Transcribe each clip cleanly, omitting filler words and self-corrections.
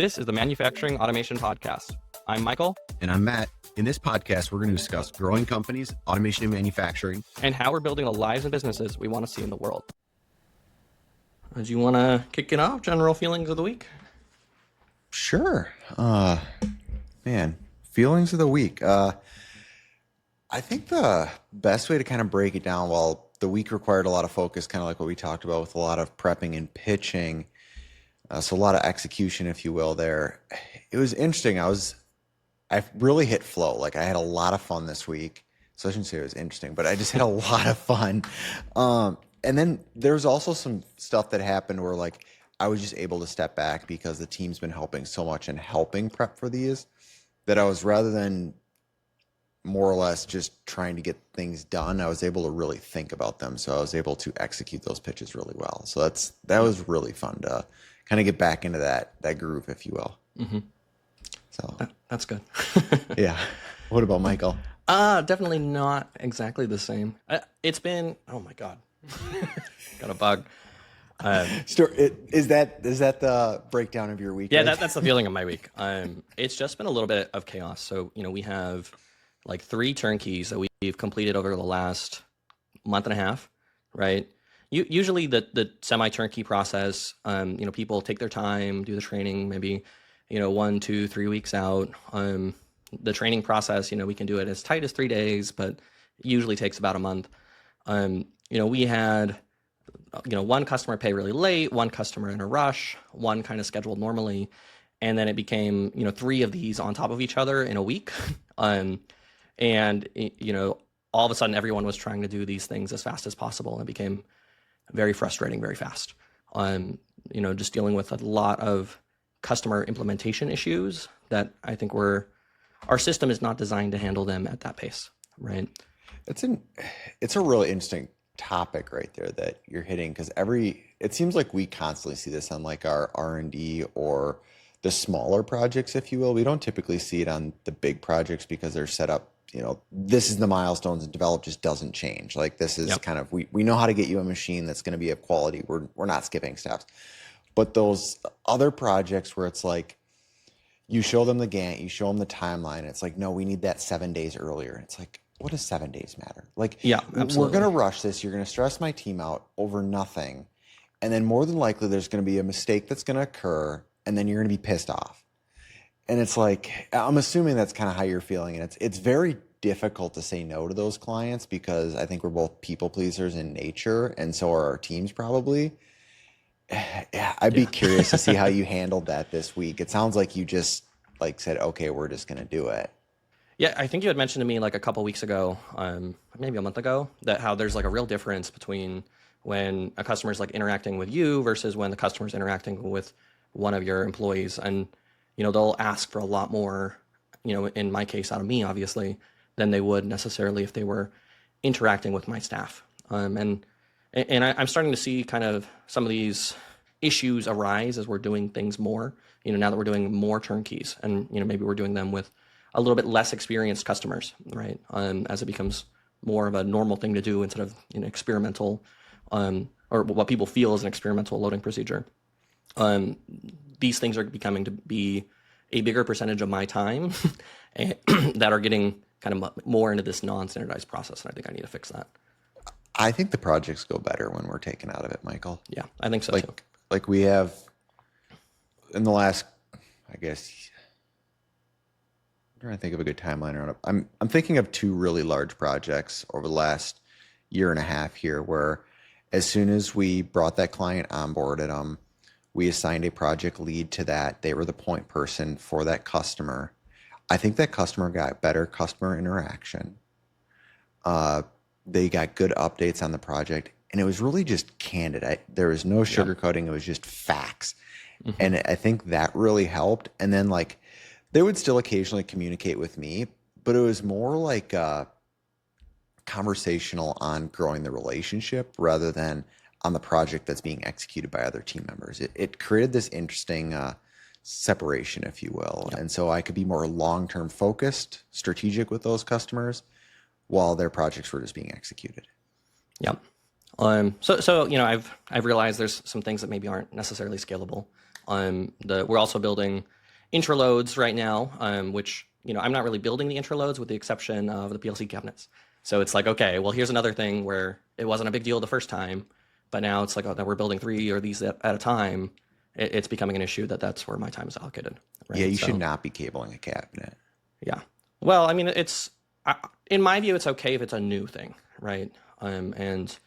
This is the Manufacturing Automation Podcast. I'm Michael. And I'm Matt. In this podcast, we're going to discuss growing companies, automation and manufacturing, and how we're building the lives and businesses we want to see in the world. Do you want to kick it off? General feelings of the week? Sure. Feelings of the week. I think the best way to kind of break it down, while the week required a lot of focus, kind of like what we talked about with a lot of prepping and pitching, so a lot of execution, if you will, there. It was interesting. I really hit flow. Like, I had a lot of fun this week. So I shouldn't say it was interesting, but I just had a lot of fun. And then there's also some stuff that happened where, like, I was just able to step back because the team's been helping so much and helping prep for these, that I was, rather than more or less just trying to get things done, I was able to really think about them. So I was able to execute those pitches really well. So that was really fun to kind of get back into that groove, if you will. Mm-hmm. So that's good. Yeah. What about Michael? Definitely not exactly the same. It's been, oh my God, got a bug. Is that the breakdown of your week? Yeah, that's the feeling of my week. It's just been a little bit of chaos. So, we have like 3 turnkeys that we've completed over the last month and a half, right? Usually the semi-turnkey process, people take their time, do the training, maybe, 1, 2, 3 weeks out. The training process, we can do it as tight as 3 days, but usually takes about a month. We had, one customer pay really late, one customer in a rush, one kind of scheduled normally. And then it became, 3 of these on top of each other in a week. All of a sudden everyone was trying to do these things as fast as possible. And it became very frustrating very fast. Just dealing with a lot of customer implementation issues that I think our system is not designed to handle them at that pace, right? It's a really interesting topic right there that you're hitting, because it seems like we constantly see this on like our R&D or the smaller projects, if you will. We don't typically see it on the big projects because they're set up, this is the milestones, and develop just doesn't change. Like, this is kind of, we know how to get you a machine that's going to be of quality. We're not skipping steps. But those other projects where it's like, you show them the Gantt, you show them the timeline, it's like, no, we need that 7 days earlier. It's like, what does 7 days matter? Like, yeah, absolutely. We're going to rush this. You're going to stress my team out over nothing. And then more than likely, there's going to be a mistake that's going to occur, and then you're going to be pissed off. And it's like, I'm assuming that's kind of how you're feeling. And it's very difficult to say no to those clients, because I think we're both people pleasers in nature, and so are our teams probably. Yeah, I'd be curious to see how you handled that this week. It sounds like you just said, okay, we're just going to do it. Yeah, I think you had mentioned to me like a couple weeks ago, maybe a month ago, that how there's like a real difference between when a customer is like interacting with you versus when the customer is interacting with one of your employees. And, they'll ask for a lot more, in my case, out of me, obviously, than they would necessarily if they were interacting with my staff. And I'm starting to see kind of some of these issues arise as we're doing things more, now that we're doing more turnkeys, and, maybe we're doing them with a little bit less experienced customers, right? As it becomes more of a normal thing to do instead of experimental, or what people feel is an experimental loading procedure. These things are becoming to be a bigger percentage of my time that are getting kind of more into this non-standardized process, and I think I need to fix that. I think the projects go better when we're taken out of it, Michael. Yeah, I think so too. Like we have in the last, I guess, I'm trying to think of a good timeline around it. I'm thinking of 2 really large projects over the last year and a half here, where as soon as we brought that client onboarded them, we assigned a project lead to that. They were the point person for that customer. I think that customer got better customer interaction. They got good updates on the project, and it was really just candid. There was no sugarcoating. It was just facts. Mm-hmm. And I think that really helped. And then they would still occasionally communicate with me, but it was more like conversational on growing the relationship rather than on the project that's being executed by other team members. It created this interesting separation, if you will. Yep. And so I could be more long-term focused, strategic with those customers while their projects were just being executed. Yep. So I've realized there's some things that maybe aren't necessarily scalable. We're also building intraloads right now, which, I'm not really building the intraloads with the exception of the PLC cabinets. So it's like, okay, well, here's another thing where it wasn't a big deal the first time, but now it's like, oh, now we're building 3 or these at a time. It's becoming an issue that's where my time is allocated. Right? Yeah, you should not be cabling a cabinet. Yeah. Well, I mean, in my view, it's okay if it's a new thing, right? And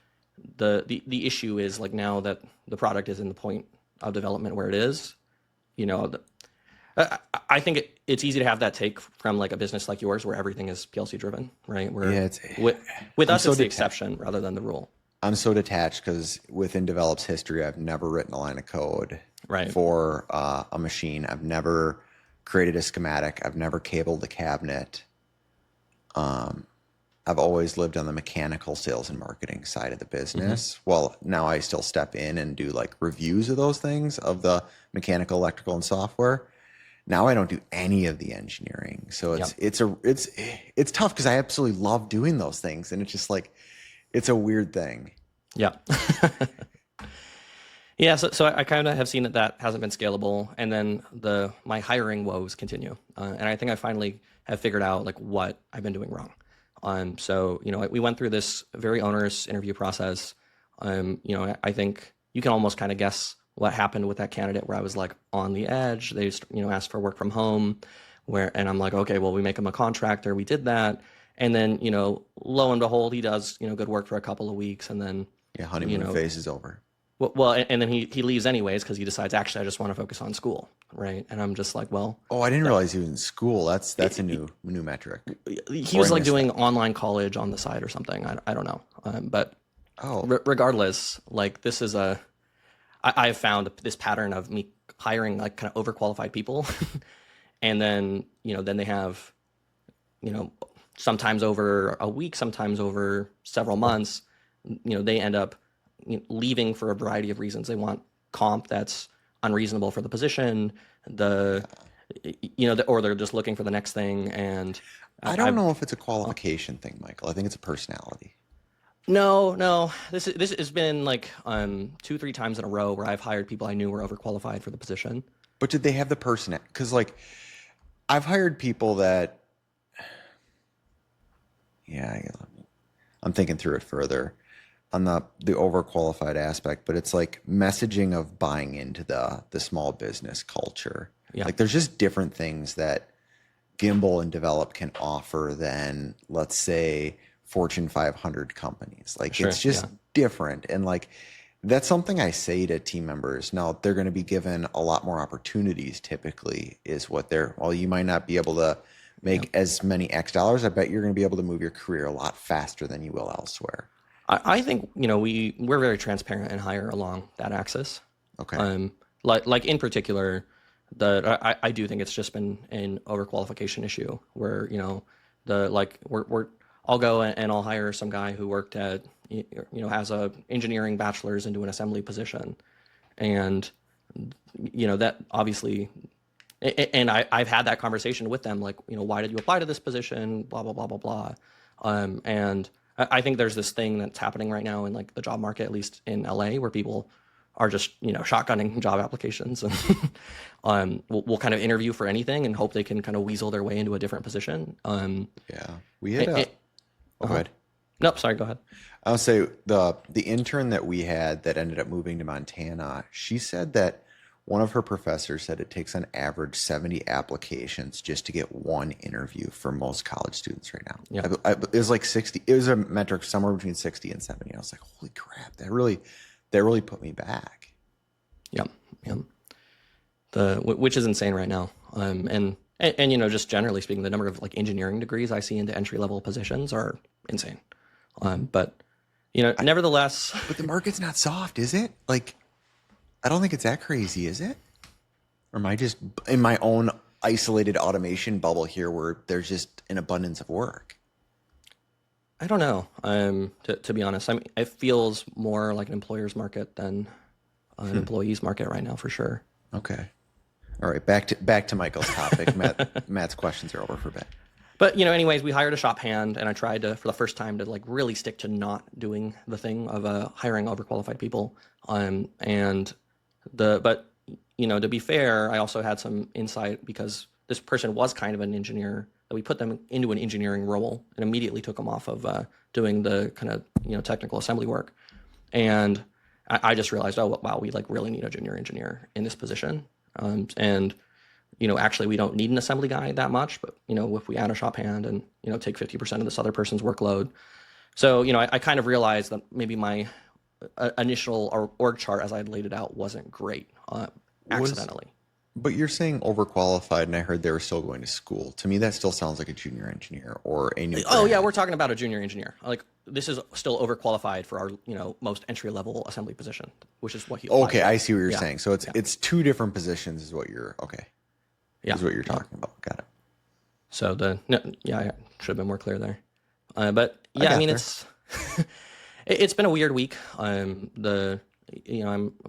the issue is like now that the product is in the point of development where it is, I think it's easy to have that take from like a business like yours where everything is PLC driven, right? Where with us, it's the exception rather than the rule. I'm so detached because within Develop's history, I've never written a line of code right. for a machine. I've never created a schematic. I've never cabled a cabinet. I've always lived on the mechanical sales and marketing side of the business. Well, now I still step in and do like reviews of those things, of the mechanical, electrical, and software. Now I don't do any of the engineering. So it's tough because I absolutely love doing those things. And it's just like, it's a weird thing. Yeah. Yeah. So I kind of have seen that hasn't been scalable. And then my hiring woes continue. And I think I finally have figured out like what I've been doing wrong. So, we went through this very onerous interview process. I think you can almost kind of guess what happened with that candidate where I was like on the edge. They just, asked for work from home and I'm like, okay, well, we make him a contractor. We did that. And then, lo and behold, he does, good work for a couple of weeks. And then, honeymoon phase is over. Well, and then he leaves anyways, because he decides, actually, I just want to focus on school. Right. And I'm just like, well. Oh, I didn't realize he was in school. That's a new metric. He was like doing online college on the side or something. I don't know. But regardless, like this is I've found this pattern of me hiring like kind of overqualified people. And then, then they have, sometimes over a week, sometimes over several months, they end up leaving for a variety of reasons. They want comp that's unreasonable for the position, or they're just looking for the next thing. And I don't know if it's a qualification thing, Michael. I think it's a personality. No. This has been like 2-3 times in a row where I've hired people I knew were overqualified for the position. But did they have the personality? Because like I've hired people that, I'm thinking through it further on the overqualified aspect, but it's like messaging of buying into the small business culture. Yeah. Like there's just different things that Gimbal and Develop can offer than, let's say, Fortune 500 companies. Like it's just different. And like, that's something I say to team members. Now they're going to be given a lot more opportunities typically is what you might not be able to make as many X dollars. I bet you're going to be able to move your career a lot faster than you will elsewhere. I think, we're very transparent and hire along that axis. Okay. Like in particular, I do think it's just been an overqualification issue where, I'll go and I'll hire some guy who worked at, has a engineering bachelor's into an assembly position. And, that obviously, and I've had that conversation with them, like, why did you apply to this position? Blah, blah, blah, blah, blah. And I think there's this thing that's happening right now in like the job market, at least in LA, where people are just, shotgunning job applications and will kind of interview for anything and hope they can kind of weasel their way into a different position. We had go ahead. Nope, sorry, go ahead. I'll say the intern that we had that ended up moving to Montana, she said that one of her professors said it takes on average 70 applications just to get one interview for most college students right now. Yeah. It was like 60. It was a metric somewhere between 60 and 70. I was like, holy crap, that really put me back. Yeah. Which is insane right now. And just generally speaking, the number of like engineering degrees I see into entry level positions are insane. But nevertheless, but the market's not soft, is it? Like, I don't think it's that crazy, is it? Or am I just in my own isolated automation bubble here where there's just an abundance of work? I don't know. To be honest, I mean, it feels more like an employer's market than an employee's market right now, for sure. Okay. All right. Back to Michael's topic. Matt's questions are over for a bit. But anyways, we hired a shop hand, and I tried to, for the first time, to like really stick to not doing the thing of hiring overqualified people. But to be fair, I also had some insight because this person was kind of an engineer, that we put them into an engineering role and immediately took them off of doing the kind of, technical assembly work. And I just realized, oh, wow, we like really need a junior engineer in this position. And, actually we don't need an assembly guy that much, but, if we add a shop hand and, take 50% of this other person's workload. So, I kind of realized that maybe my initial org chart as I had laid it out wasn't great accidentally. But you're saying overqualified, and I heard they were still going to school. To me, that still sounds like a junior engineer or a new Oh, grad. yeah, we're talking about a junior engineer. Like, this is still overqualified for our, most entry-level assembly position, which is what he applied Okay, to. I see what you're Yeah. saying. So it's two different positions is what you're, okay. Yeah. Is what you're talking about. Got it. So I should have been more clear there. But yeah, I mean, it's been a weird week. I'm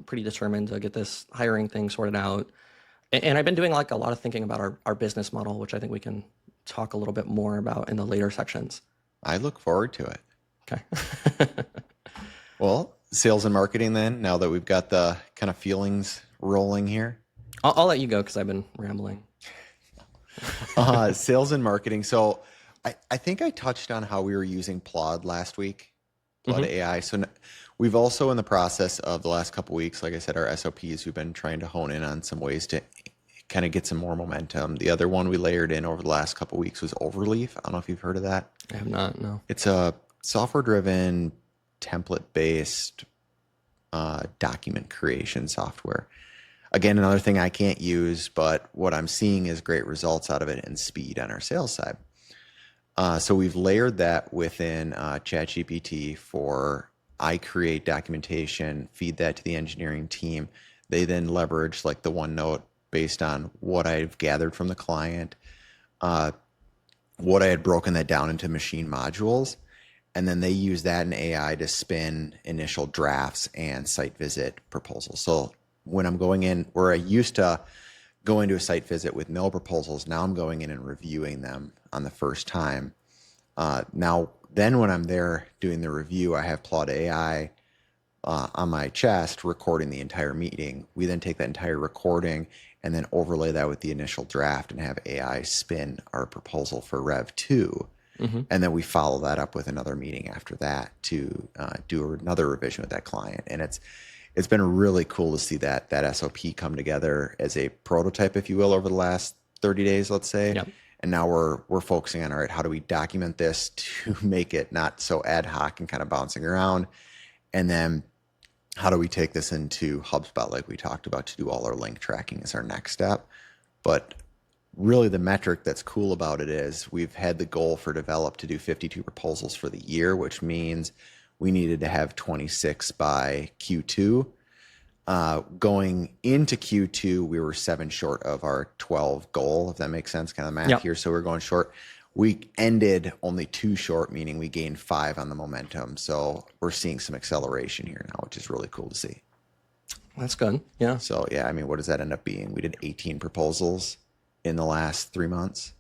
pretty determined to get this hiring thing sorted out. And I've been doing like a lot of thinking about our business model, which I think we can talk a little bit more about in the later sections. I look forward to it. Okay. Well, sales and marketing then, now that we've got the kind of feelings rolling here. I'll let you go because I've been rambling. Sales and marketing. So I think I touched on how we were using Plod last week, Plod AI. So we've also in the process of the last couple of weeks, like I said, our SOPs, we've been trying to hone in on some ways to kind of get some more momentum. The other one we layered in over the last couple of weeks was Overleaf. I don't know if you've heard of that. I have not, no. It's a software-driven, template-based document creation software. Again, another thing I can't use, but what I'm seeing is great results out of it and speed on our sales side. So we've layered that within ChatGPT for I create documentation, feed that to the engineering team. They then leverage like the OneNote based on what I've gathered from the client, what I had broken that down into machine modules. And then they use that in AI to spin initial drafts and site visit proposals. So when I'm going in, where I used to go into a site visit with no proposals, now I'm going in and reviewing them on the first time. Now, then when I'm there doing the review, I have Plot AI on my chest recording the entire meeting. We then take that entire recording and then overlay that with the initial draft and have AI spin our proposal for Rev 2. And then we follow that up with another meeting after that to do another revision with that client. And it's been really cool to see that SOP come together as a prototype, if you will, over the last 30 days, let's say. Yep. And now we're focusing on, all right, how do we document this to make it not so ad hoc and kind of bouncing around? And then how do we take this into HubSpot, like we talked about, to do all our link tracking is our next step. But really the metric that's cool about it is we've had the goal for Develop to do 52 proposals for the year, which means we needed to have 26 by Q2. Going into Q2, we were 7 short of our 12 goal, if that makes sense, kind of math here. So we're going short. We ended only 2 short, meaning we gained 5 on the momentum. So we're seeing some acceleration here now, which is really cool to see. That's good. Yeah. So yeah, I mean, what does that end up being? We did 18 proposals in the last 3 months.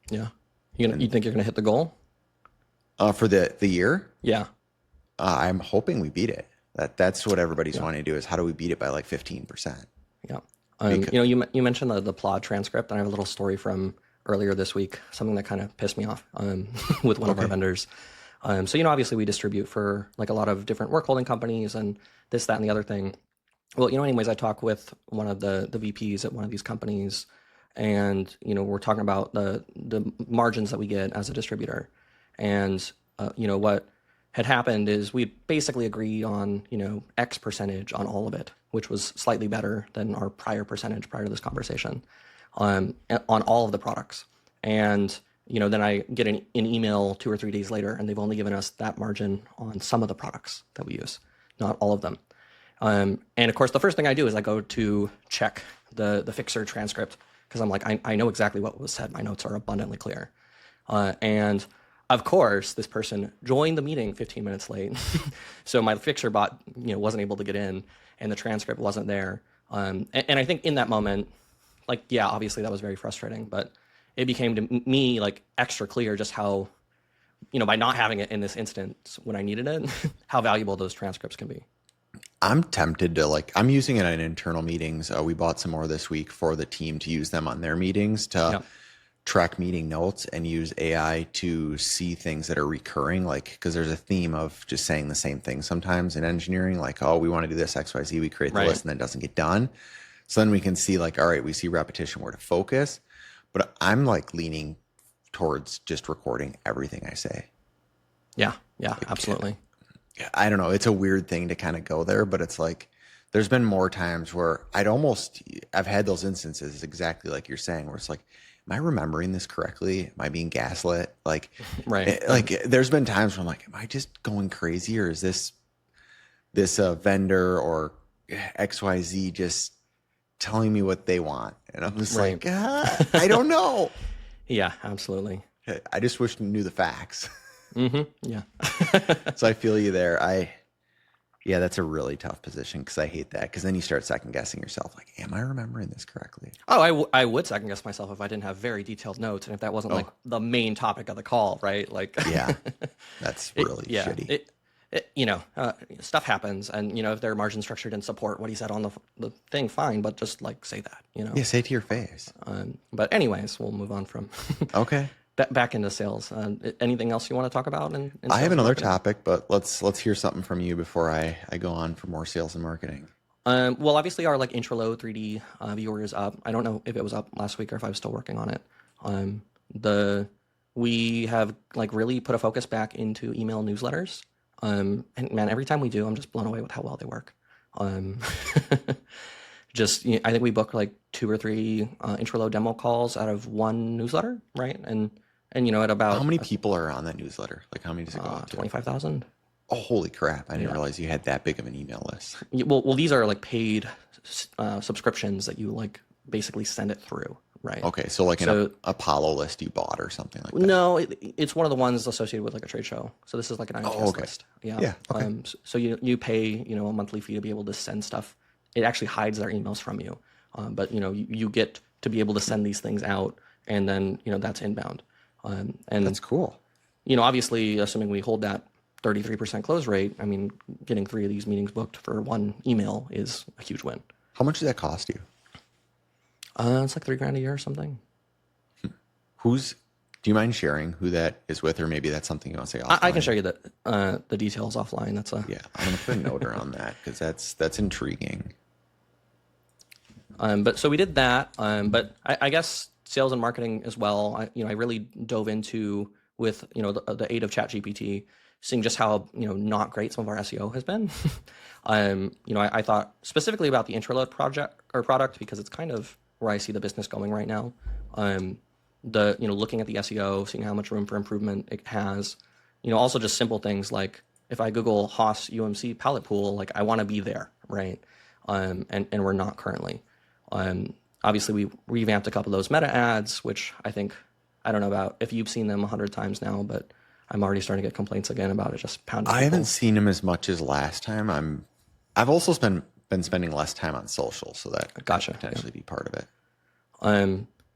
Yeah. You think you're going to hit the goal? For the year? Yeah. I'm hoping we beat it. That's what everybody's wanting to do, is how do we beat it by like 15%? Yeah. You mentioned the Plod transcript, and I have a little story from earlier this week, something that kind of pissed me off with one of our vendors. So, obviously we distribute for like a lot of different work holding companies and this, that, and the other thing. Well, anyways, I talk with one of the VPs at one of these companies, and, we're talking about the margins that we get as a distributor. And, what had happened is we basically agreed on, X percentage on all of it, which was slightly better than our prior percentage prior to this conversation on all of the products. And, then I get an email 2 or 3 days later, and they've only given us that margin on some of the products that we use, not all of them. And of course, the first thing I do is I go to check the Fixer transcript, because I'm like, I know exactly what was said. My notes are abundantly clear. And of course, this person joined the meeting 15 minutes late. So my Fixer bot, wasn't able to get in, and the transcript wasn't there. And I think in that moment, like, yeah, obviously that was very frustrating, but it became to me like extra clear just how, by not having it in this instance when I needed it, how valuable those transcripts can be. I'm tempted to like, I'm using it in internal meetings. We bought some more this week for the team to use them on their meetings to Yeah. track meeting notes and use AI to see things that are recurring. Like, because there's a theme of just saying the same thing sometimes in engineering, like, oh, we want to do this XYZ. We create the Right. list and then it doesn't get done. So then we can see like, all right, we see repetition where to focus. But I'm like leaning towards just recording everything I say. Yeah. Yeah. Absolutely. I don't know. It's a weird thing to kind of go there, but it's like there's been more times where I've had those instances exactly like you're saying, where it's like, am I remembering this correctly? Am I being gaslit? Like, Right. like there's been times where I'm like, am I just going crazy, or is this vendor or XYZ just telling me what they want? And I'm just Right. like, I don't know. Yeah. Absolutely. I just wish I knew the facts. Yeah. So I feel you there. Yeah, that's a really tough position because I hate that. Because then you start second guessing yourself. Like, am I remembering this correctly? Oh, I would second guess myself if I didn't have very detailed notes and if that wasn't like the main topic of the call, right? Like, Yeah, that's really shitty. Stuff happens, and if their margin structure didn't support what he said on the thing, fine, but just like say that, Yeah, say it to your face. But anyways, we'll move on from Okay. back into sales. Anything else you want to talk about? In I sales have and another marketing? topic, but let's hear something from you before I go on for more sales and marketing. Well, obviously our like Intraload 3D viewer is up. I don't know if it was up last week or if I was still working on it. We have like really put a focus back into email newsletters. And man, every time we do, I'm just blown away with how well they work. I think we book like 2 or 3 Intraload demo calls out of one newsletter, right? And at about How many people are on that newsletter? Like, how many does it go up to? 25,000. Oh, holy crap! I didn't realize you had that big of an email list. Well, these are like paid subscriptions that you like basically send it through, right? Okay, so like an Apollo list you bought or something like that. No, it's one of the ones associated with like a trade show. So this is like an IMTS list. Yeah. Yeah, okay. So you pay a monthly fee to be able to send stuff. It actually hides their emails from you, but you get to be able to send these things out, and then that's inbound. And That's cool. obviously, assuming we hold that 33% close rate, I mean, getting 3 of these meetings booked for one email is a huge win. How much does that cost you? It's like $3,000 a year or something. Do you mind sharing who that is with, or maybe that's something you want to say offline? I can show you the details offline. Yeah, I'm gonna put a note around that because that's intriguing. But so we did that. But I guess sales and marketing as well. I really dove into with the aid of ChatGPT, seeing just how not great some of our SEO has been. I thought specifically about the Intraload product because it's kind of where I see the business going right now. Looking at the SEO, seeing how much room for improvement it has. Also just simple things like if I Google Haas UMC pallet pool, like I want to be there, right? And we're not currently. Obviously, we revamped a couple of those meta ads, which I don't know about if you've seen them 100 times now, but I'm already starting to get complaints again about it just pounding. I haven't seen them as much as last time. I've also been spending less time on social, so that could potentially be part of it.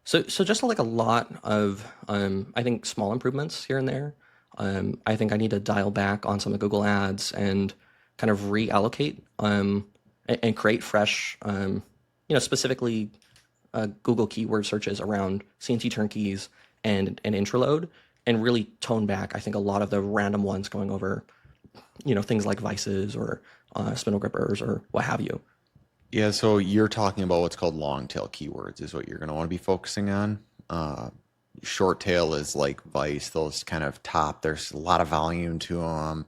So just like a lot of I think small improvements here and there. I think I need to dial back on some of the Google ads and kind of reallocate and create fresh, specifically Google keyword searches around CNC turnkeys and Intraload, and really tone back, I think, a lot of the random ones going over, things like vices or spindle grippers or what have you. Yeah, so you're talking about what's called long tail keywords is what you're going to want to be focusing on. Short tail is like vice, those kind of top. There's a lot of volume to them,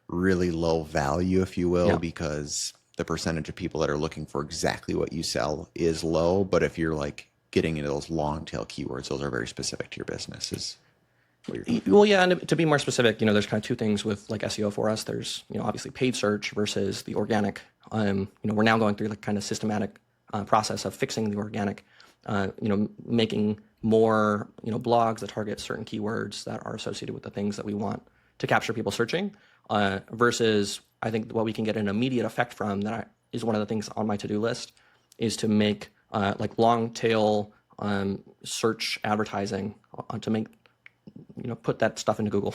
really low value, if you will, because the percentage of people that are looking for exactly what you sell is low. But if you're like getting into those long tail keywords, those are very specific to your business. Well, yeah, and to be more specific, there's kind of 2 things with like SEO for us. There's, obviously paid search versus the organic. We're now going through like kind of systematic process of fixing the organic, making more, blogs that target certain keywords that are associated with the things that we want to capture people searching, versus I think what we can get an immediate effect from is one of the things on my to-do list is to make like long tail search advertising to make, put that stuff into Google.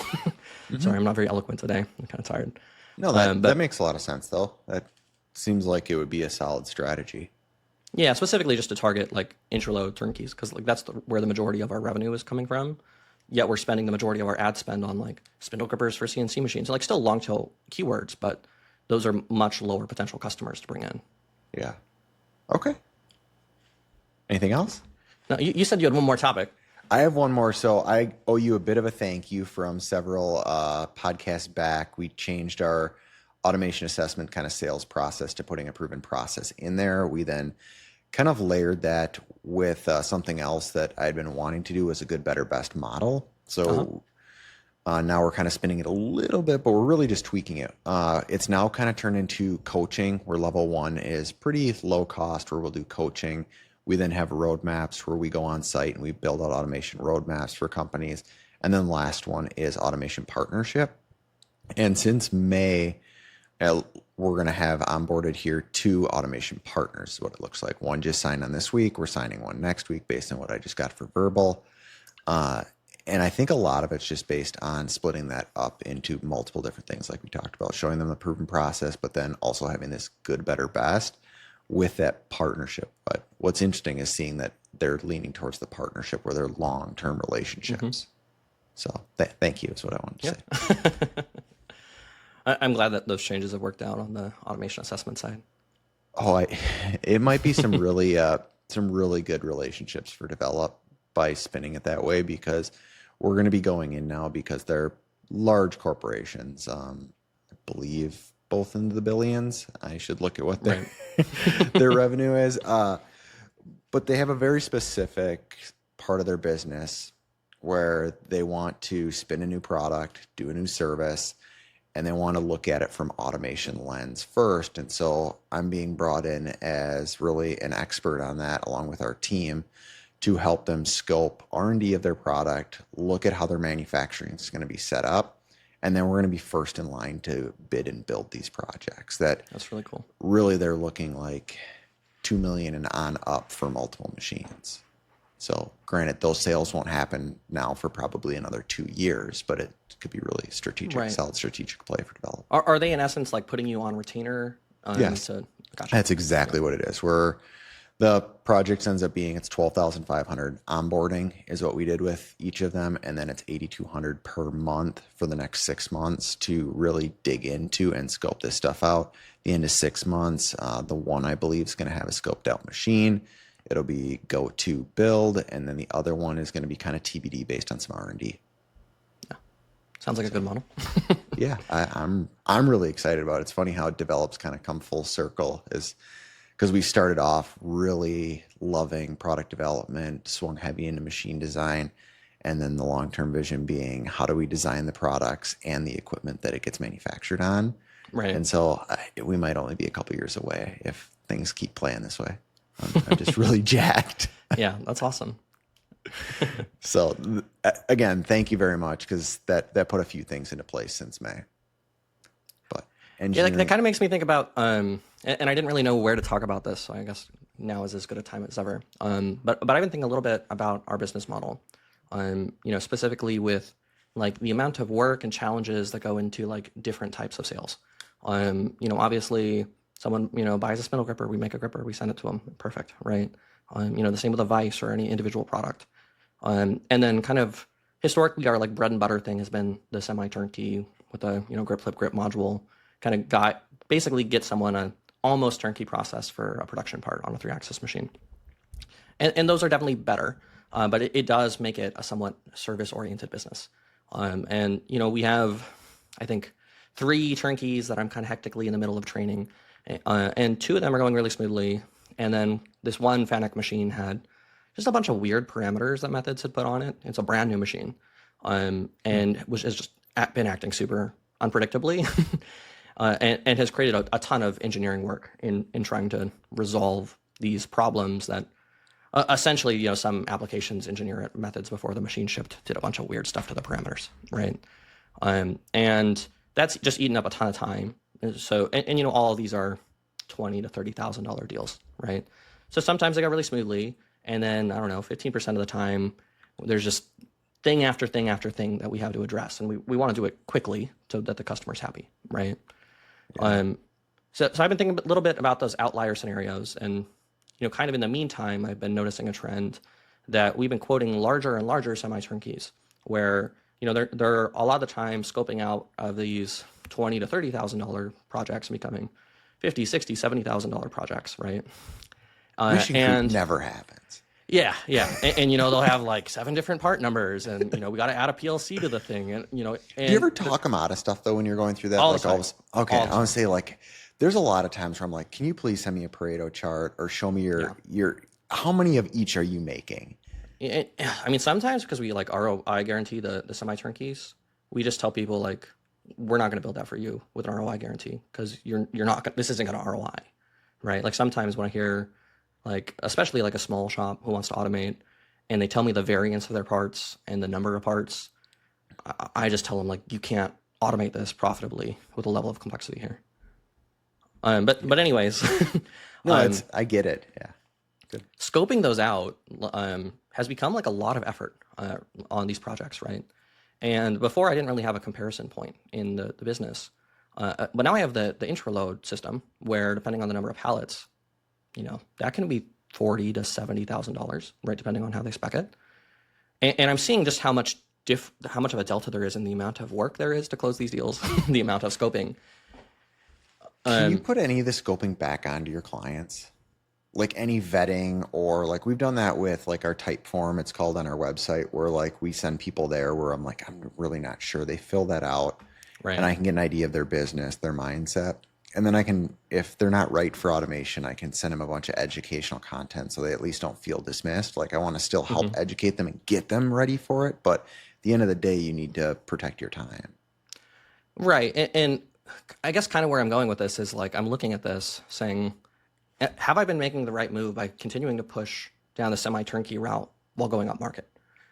Sorry, I'm not very eloquent today. I'm kind of tired. No, that makes a lot of sense though. seems like it would be a solid strategy. Yeah, specifically just to target like intro-low turnkeys, because like that's where the majority of our revenue is coming from. Yet we're spending the majority of our ad spend on like spindle grippers for CNC machines, like still long tail keywords, but those are much lower potential customers to bring in. Yeah. Okay. Anything else? Now, you said you had one more topic. I have one more. So I owe you a bit of a thank you from several podcasts back. We changed our automation assessment kind of sales process to putting a proven process in there. We then kind of layered that with something else that I'd been wanting to do as a good, better, best model. So now we're kind of spinning it a little bit, but we're really just tweaking it. It's now kind of turned into coaching, where level 1 is pretty low cost, where we'll do coaching. We then have roadmaps where we go on site and we build out automation roadmaps for companies. And then the last one is automation partnership. And since May, we're going to have onboarded here 2 automation partners, is what it looks like. One just signed on this week. We're signing one next week based on what I just got for verbal. And I think a lot of it's just based on splitting that up into multiple different things like we talked about, showing them the proven process, but then also having this good, better, best with that partnership. But what's interesting is seeing that they're leaning towards the partnership where they're long-term relationships. So thank you is what I wanted to say. I'm glad that those changes have worked out on the automation assessment side. It might be some really good relationships for develop by spinning it that way, because we're going to be going in now because they're large corporations. I believe both into the billions. I should look at what their their revenue is. But they have a very specific part of their business where they want to spin a new product, do a new service, and they want to look at it from automation lens first. And so I'm being brought in as really an expert on that, along with our team, to help them scope R&D of their product, look at how their manufacturing is going to be set up, and then we're going to be first in line to bid and build these projects. That's really cool. Really, they're looking like $2 million and on up for multiple machines. So granted, those sales won't happen now for probably another 2 years, but it could be really strategic, solid strategic play for development. Are they in essence like putting you on retainer? Yes. Gotcha. That's exactly what it is. The project ends up being, it's $12,500 onboarding is what we did with each of them. And then it's $8,200 per month for the next 6 months to really dig into and scope this stuff out. The end of 6 months, the one I believe is going to have a scoped out machine. It'll be go to build. And then the other one is going to be kind of TBD based on some R&D. Yeah. Sounds like a good model. Yeah, I'm really excited about it. It's funny how it develops kind of come full circle, is because we started off really loving product development, swung heavy into machine design, and then the long-term vision being how do we design the products and the equipment that it gets manufactured on. Right. And so we might only be a couple years away if things keep playing this way. I'm just really jacked. Yeah, that's awesome. So again, thank you very much, because that put a few things into place since May. But that kind of makes me think about, and I didn't really know where to talk about this, so I guess now is as good a time as ever. But I've been thinking a little bit about our business model, specifically with like the amount of work and challenges that go into like different types of sales. Obviously someone, buys a spindle gripper, we make a gripper, we send it to them. Perfect. Right. The same with a vise or any individual product. And then kind of historically our like bread and butter thing has been the semi-turnkey with a, grip flip grip module, kind of basically get someone a almost turnkey process for a production part on a 3-axis machine. And those are definitely better, but it does make it a somewhat service-oriented business. We have, I think, 3 turnkeys that I'm kind of hectically in the middle of training, and 2 of them are going really smoothly. And then this one Fanic machine had just a bunch of weird parameters that Methods had put on it. It's a brand new machine, and which has just been acting super unpredictably, and has created a ton of engineering work in trying to resolve these problems that essentially, some applications engineer at Methods before the machine shipped did a bunch of weird stuff to the parameters, right? And that's just eaten up a ton of time. So, and all of these are $20,000 to $30,000 deals, right? So sometimes they go really smoothly, and then 15% of the time there's just thing after thing after thing that we have to address, and we want to do it quickly so that the customer's happy, right? Yeah. So I've been thinking a little bit about those outlier scenarios, and kind of in the meantime, I've been noticing a trend that we've been quoting larger and larger semi-turnkeys, where they're a lot of the time scoping out of these $20,000 to $30,000 projects and becoming $50,000, $60,000, $70,000 projects, right? Mission creep never happens. Yeah. And they'll have like 7 different part numbers, and we got to add a PLC to the thing, and Do you ever talk them out of stuff though when you're going through that? All like the time. Okay, All I the want to say like there's a lot of times where I'm like, can you please send me a Pareto chart or show me your how many of each are you making? I mean, sometimes because we like ROI guarantee the semi-turnkeys, we just tell people like, we're not going to build that for you with an ROI guarantee because you're not. This isn't going to ROI, right? Like sometimes when I hear, like especially like a small shop who wants to automate, and they tell me the variance of their parts and the number of parts, I just tell them like, you can't automate this profitably with a level of complexity here. But anyways, no, I get it. Yeah. Good. Scoping those out has become like a lot of effort on these projects, right? And before I didn't really have a comparison point in the business, but now I have the intraload system where depending on the number of pallets, that can be $40,000 to $70,000, right, depending on how they spec it. And I'm seeing just how much of a delta there is in the amount of work there is to close these deals, the amount of scoping. Can you put any of the scoping back onto your clients? Like any vetting, or like we've done that with like our type form, it's called on our website, where like we send people there where I'm like, I'm really not sure. They fill that out, right, and I can get an idea of their business, their mindset. And then I can, if they're not right for automation, I can send them a bunch of educational content so they at least don't feel dismissed. Like I want to still help educate them and get them ready for it. But at the end of the day, you need to protect your time. Right. And I guess kind of where I'm going with this is like, I'm looking at this saying, have I been making the right move by continuing to push down the semi-turnkey route while going up market?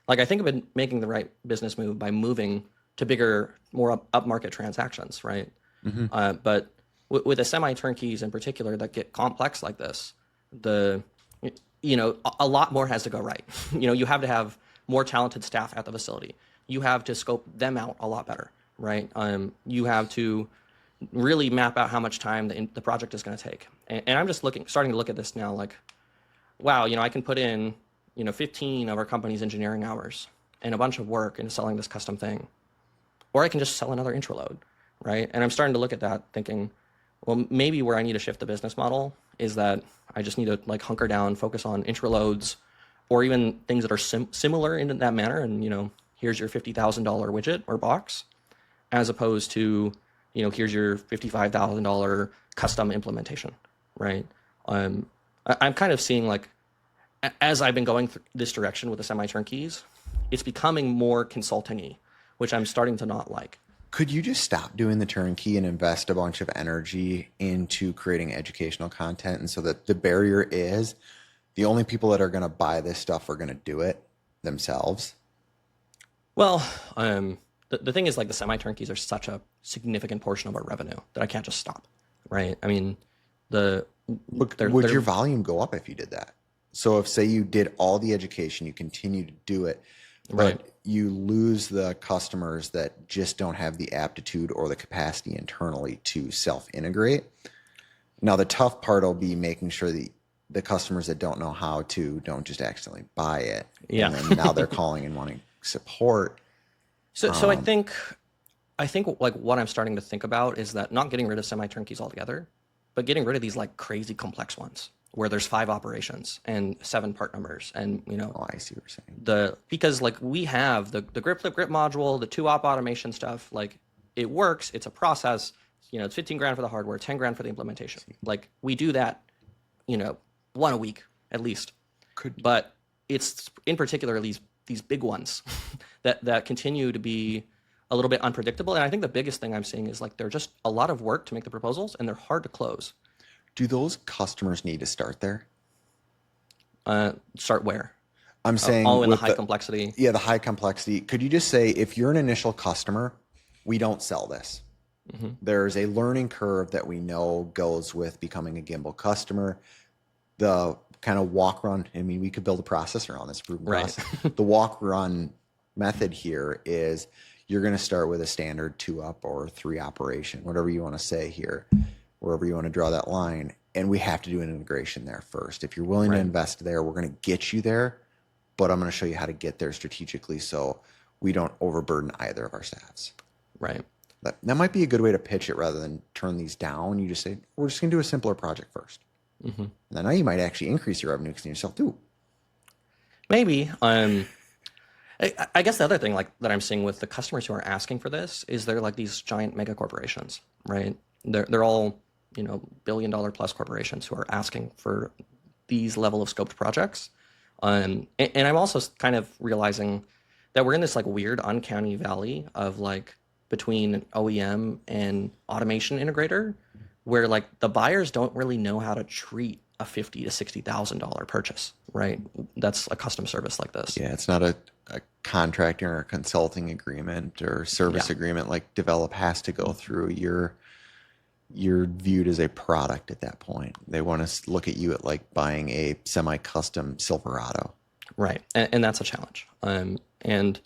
Like I think I've been making the right business move by moving to bigger, more up-market transactions, right? But with the semi-turnkeys in particular that get complex like this, a lot more has to go right. You have to have more talented staff at the facility. You have to scope them out a lot better, right? You have to really map out how much time the project is going to take. And I'm just starting to look at this now like, wow, I can put in, 15 of our company's engineering hours and a bunch of work into selling this custom thing. Or I can just sell another intraload, right? And I'm starting to look at that thinking, well, maybe where I need to shift the business model is that I just need to like hunker down, focus on intraloads, or even things that are similar in that manner. And, here's your $50,000 widget or box, as opposed to, here's your $55,000 custom implementation, right? I'm kind of seeing like, as I've been going this direction with the semi-turnkeys, it's becoming more consulting-y, which I'm starting to not like. Could you just stop doing the turnkey and invest a bunch of energy into creating educational content? And so that the barrier is the only people that are going to buy this stuff are going to do it themselves. Well, the thing is like the semi-turnkeys are such a significant portion of our revenue that I can't just stop, right? I mean, would your volume go up if you did that? So if say you did all the education, you continue to do it, but right, you lose the customers that just don't have the aptitude or the capacity internally to self-integrate. Now, the tough part will be making sure that the customers that don't know how to don't just accidentally buy it. Yeah. And then now they're calling and wanting support. So I think like what I'm starting to think about is that not getting rid of semi-turnkeys altogether, but getting rid of these like crazy complex ones where there's 5 operations and 7 part numbers. And, Oh, I see what you're saying. Because like we have the grip flip grip module, the 2-op automation stuff, like it works. It's a process, it's 15 grand for the hardware, 10 grand for the implementation. Like we do that, 1 a week at least. But it's in particular these big ones that continue to be a little bit unpredictable. And I think the biggest thing I'm seeing is like they're just a lot of work to make the proposals and they're hard to close. Do those customers need to start there? Start where? I'm saying all in the high complexity. Yeah, the high complexity. Could you just say, if you're an initial customer, we don't sell this. There's a learning curve that we know goes with becoming a Gimbal customer. The kind of walk run, I mean, we could build a process around this proven process. The walk run method here is you're going to start with a standard 2-up or 3 operation, whatever you want to say here. wherever you want to draw that line. And we have to do an integration there first. If you're willing to invest there, we're going to get you there, but I'm going to show you how to get there strategically so we don't overburden either of our staffs. Right. That might be a good way to pitch it rather than turn these down. You just say, we're just going to do a simpler project first. And then now you might actually increase your revenue because you yourself too. Maybe. I guess the other thing like that I'm seeing with the customers who are asking for this is they're like these giant mega corporations, right? They're all, $1 billion plus corporations who are asking for these level of scoped projects. And I'm also kind of realizing that we're in this like weird uncanny valley of like between OEM and automation integrator, where like the buyers don't really know how to treat a $50,000 to $60,000 purchase, right? That's a custom service like this. Yeah, it's not a contracting or a consulting agreement or service agreement like Develop has to go through. You're viewed as a product at that point. They want to look at you at like buying a semi-custom Silverado. Right. And that's a challenge. And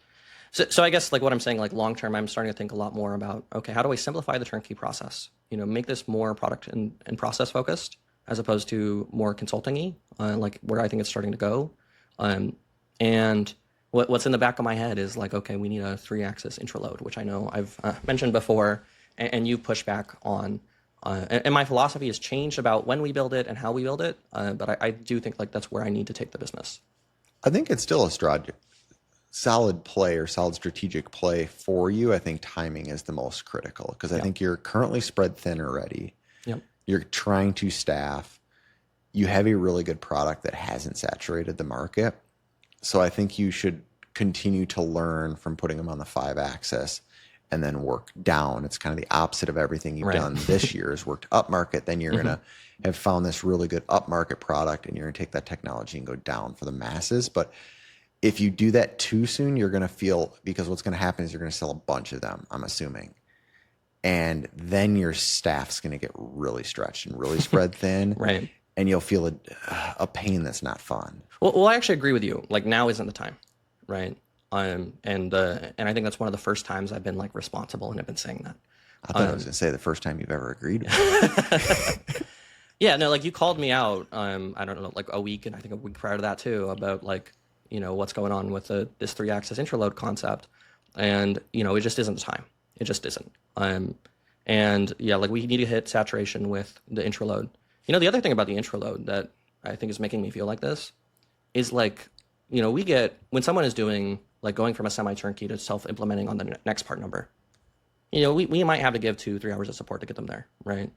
so I guess like what I'm saying, like long term, I'm starting to think a lot more about, okay, how do I simplify the turnkey process? Make this more product and process focused as opposed to more consulting-y, like where I think it's starting to go. And what's in the back of my head is like, okay, we need a 3-axis intraload, which I know I've mentioned before, and you push back on. And my philosophy has changed about when we build it and how we build it, but I do think like that's where I need to take the business. I think it's still a solid play or solid strategic play for you. I think timing is the most critical because I think you're currently spread thin already. Yep. You're trying to staff. You have a really good product that hasn't saturated the market. So I think you should continue to learn from putting them on the 5-axis and then work down. It's kind of the opposite of everything you've done this year is worked up market. Then you're going to have found this really good up market product and you're going to take that technology and go down for the masses. But if you do that too soon, you're going to feel, because what's going to happen is you're going to sell a bunch of them, I'm assuming. And then your staff's going to get really stretched and really spread thin. Right. And you'll feel a pain that's not fun. Well, I actually agree with you. Like now isn't the time, right? And I think that's one of the first times I've been like responsible and I've been saying that. I thought I was going to say the first time you've ever agreed with me. Yeah, no, like you called me out, I don't know, like a week and I think a week prior to that too, about like, what's going on with this 3-axis intraload concept. And, it just isn't the time. It just isn't. And yeah, like we need to hit saturation with the intraload. The other thing about the intraload that I think is making me feel like this is like, we get, when someone is doing like going from a semi-turnkey to self-implementing on the next part number, we might have to give 2-3 hours of support to get them there, right?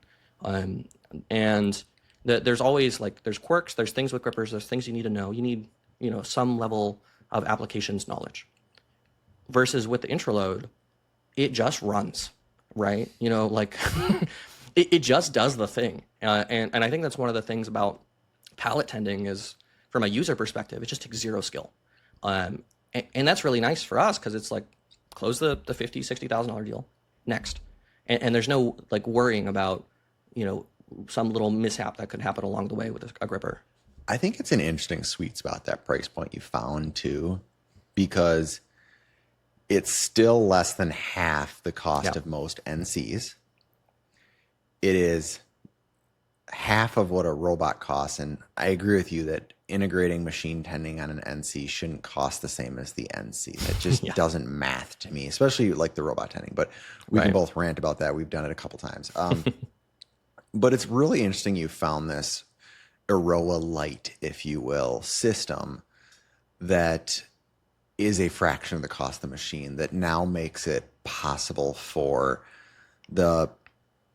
And there's always like, there's quirks, there's things with grippers, there's things you need to know. You need, some level of applications knowledge. Versus with the intraload, it just runs, right? Like it just does the thing. And I think that's one of the things about pallet tending is from a user perspective, it just takes zero skill. And that's really nice for us because it's like close the $50,000, $60,000 deal next. And there's no like worrying about, some little mishap that could happen along the way with a gripper. I think it's an interesting sweet spot, that price point you found too, because it's still less than half the cost of most NCs. It is half of what a robot costs. And I agree with you that integrating machine tending on an NC shouldn't cost the same as the NC. That just doesn't math to me, especially like the robot tending. But we can both rant about that. We've done it a couple times. But it's really interesting you found this Aroa Lite, if you will, system that is a fraction of the cost of the machine that now makes it possible for the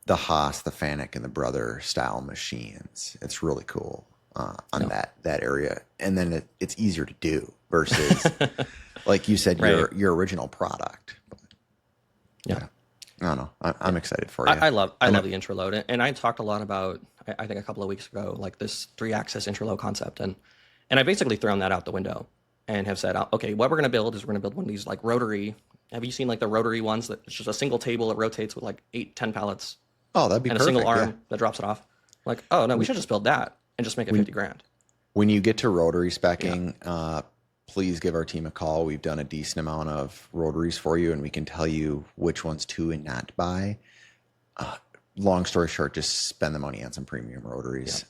Haas, the Fanuc, and the Brother style machines. It's really cool on that area. And then it's easier to do versus, like you said, your original product. Yeah. I don't know. I'm excited for you. I love the intraload. And I talked a lot about, I think a couple of weeks ago, like this 3-axis intraload concept. And I basically thrown that out the window and have said, okay, what we're going to build is we're going to build one of these like rotary. Have you seen like the rotary ones that it's just a single table that rotates with like 8-10 pallets? Oh, that'd be and perfect. a single arm that drops it off. Like, oh no, we should just build that and just make it $50,000. When you get to rotary specking, please give our team a call. We've done a decent amount of rotaries for you, and we can tell you which ones to and not to buy. long story short, just spend the money on some premium rotaries.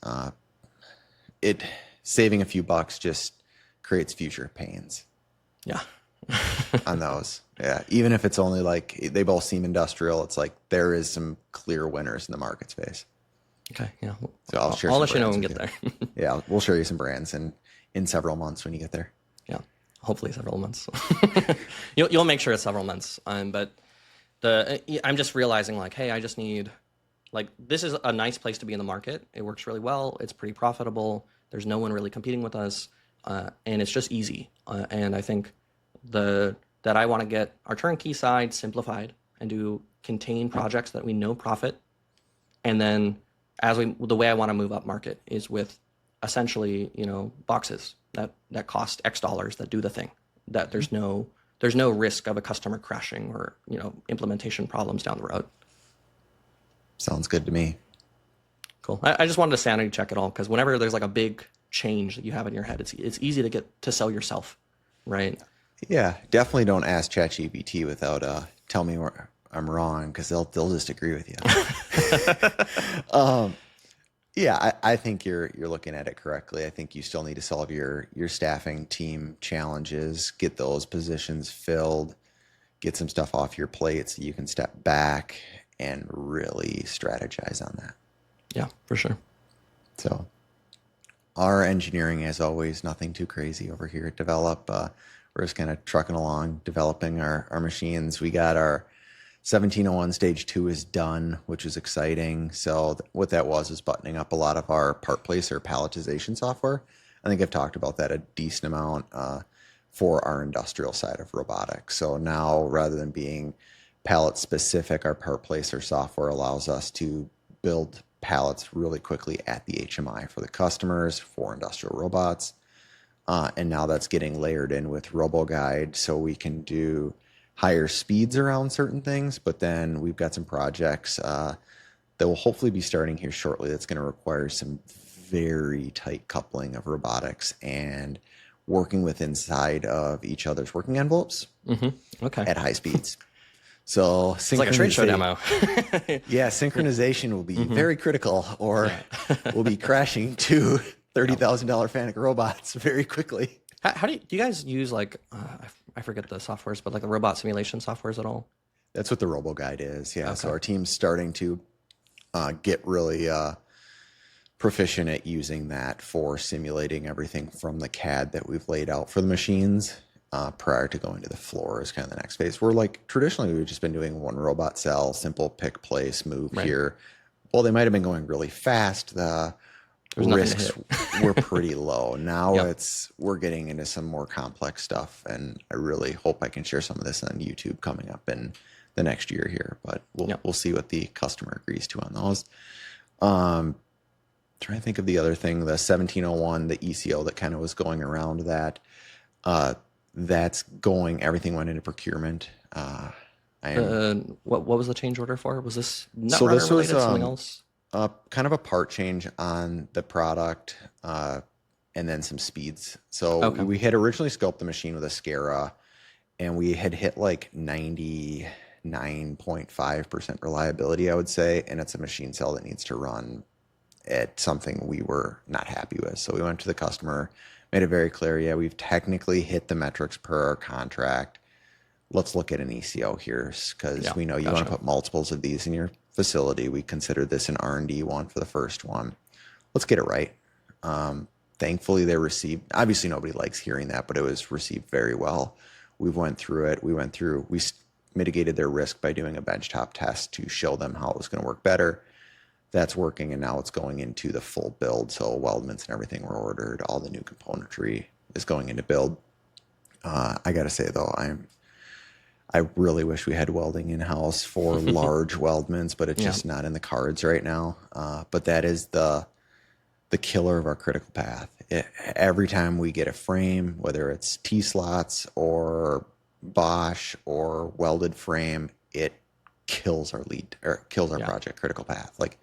It saving a few bucks just creates future pains. Yeah. On those. Yeah. Even if it's only like they both seem industrial, it's like there is some clear winners in the market space. Okay. Yeah. So I'll let you know when we get there. Yeah. We'll show you some brands in several months when you get there. Yeah. Hopefully several months. You'll make sure it's several months. But I'm just realizing like, hey, I just need, like, this is a nice place to be in the market. It works really well. It's pretty profitable. There's no one really competing with us. And it's just easy. And I think that I want to get our turnkey side simplified and do contain projects that we know profit. And then the way I want to move up market is with essentially, boxes that cost X dollars that do the thing, that there's no risk of a customer crashing or, implementation problems down the road. Sounds good to me. Cool. I just wanted to sanity check it all, because whenever there's like a big change that you have in your head, it's easy to get to sell yourself, right? Yeah, definitely don't ask ChatGPT without tell me where I'm wrong, because they'll just agree with you. Yeah, I think you're looking at it correctly. I think you still need to solve your staffing team challenges, get those positions filled, get some stuff off your plate so you can step back and really strategize on that. Yeah, for sure. So our engineering, as always, nothing too crazy over here at Develop. We're just kind of trucking along, developing our machines. We got our 1701 stage 2 is done, which is exciting. So what that was is buttoning up a lot of our part place or palletization software. I think I've talked about that a decent amount for our industrial side of robotics. So now, rather than being pallet specific, our part placer software allows us to build pallets really quickly at the HMI for the customers, for industrial robots. And now that's getting layered in with RoboGuide, so we can do higher speeds around certain things. But then we've got some projects that will hopefully be starting here shortly that's going to require some very tight coupling of robotics and working with inside of each other's working envelopes at high speeds. So it's like a trade show demo. Yeah, synchronization will be very critical, or we'll be crashing to $30,000 Fanuc robots very quickly. How do you guys use, like, I forget the softwares, but like the robot simulation softwares at all? That's what the RoboGuide is. Yeah. Okay. So our team's starting to get really proficient at using that for simulating everything from the CAD that we've laid out for the machines prior to going to the floor is kind of the next phase. We're like, traditionally, we've just been doing one robot cell, simple pick, place, move here. Well, they might have been going really fast. The risks were pretty low. Now we're getting into some more complex stuff, and I really hope I can share some of this on YouTube coming up in the next year here, but we'll see what the customer agrees to on those. Trying to think of the other thing, the 1701, the ECO that kind of was going around that. That's going, everything went into procurement. What was the change order for? Was this Netrunner related, something else? Kind of a part change on the product, and then some speeds. So we had originally scoped the machine with a SCARA, and we had hit like 99.5% reliability, I would say. And it's a machine cell that needs to run at something we were not happy with. So we went to the customer, made it very clear, yeah, we've technically hit the metrics per our contract. Let's look at an ECO here, because we know you want to put multiples of these in your facility. We consider this an R&D one for the first one. Let's get it right. Thankfully, they received, obviously nobody likes hearing that, but it was received very well. We went through it. We mitigated their risk by doing a benchtop test to show them how it was going to work better. That's working, and now it's going into the full build. So weldments and everything were ordered. All the new componentry is going into build. I got to say, though, I really wish we had welding in-house for large weldments, but it's just not in the cards right now. But that is the killer of our critical path. Every time we get a frame, whether it's T-slots or Bosch or welded frame, it kills our project critical path. Like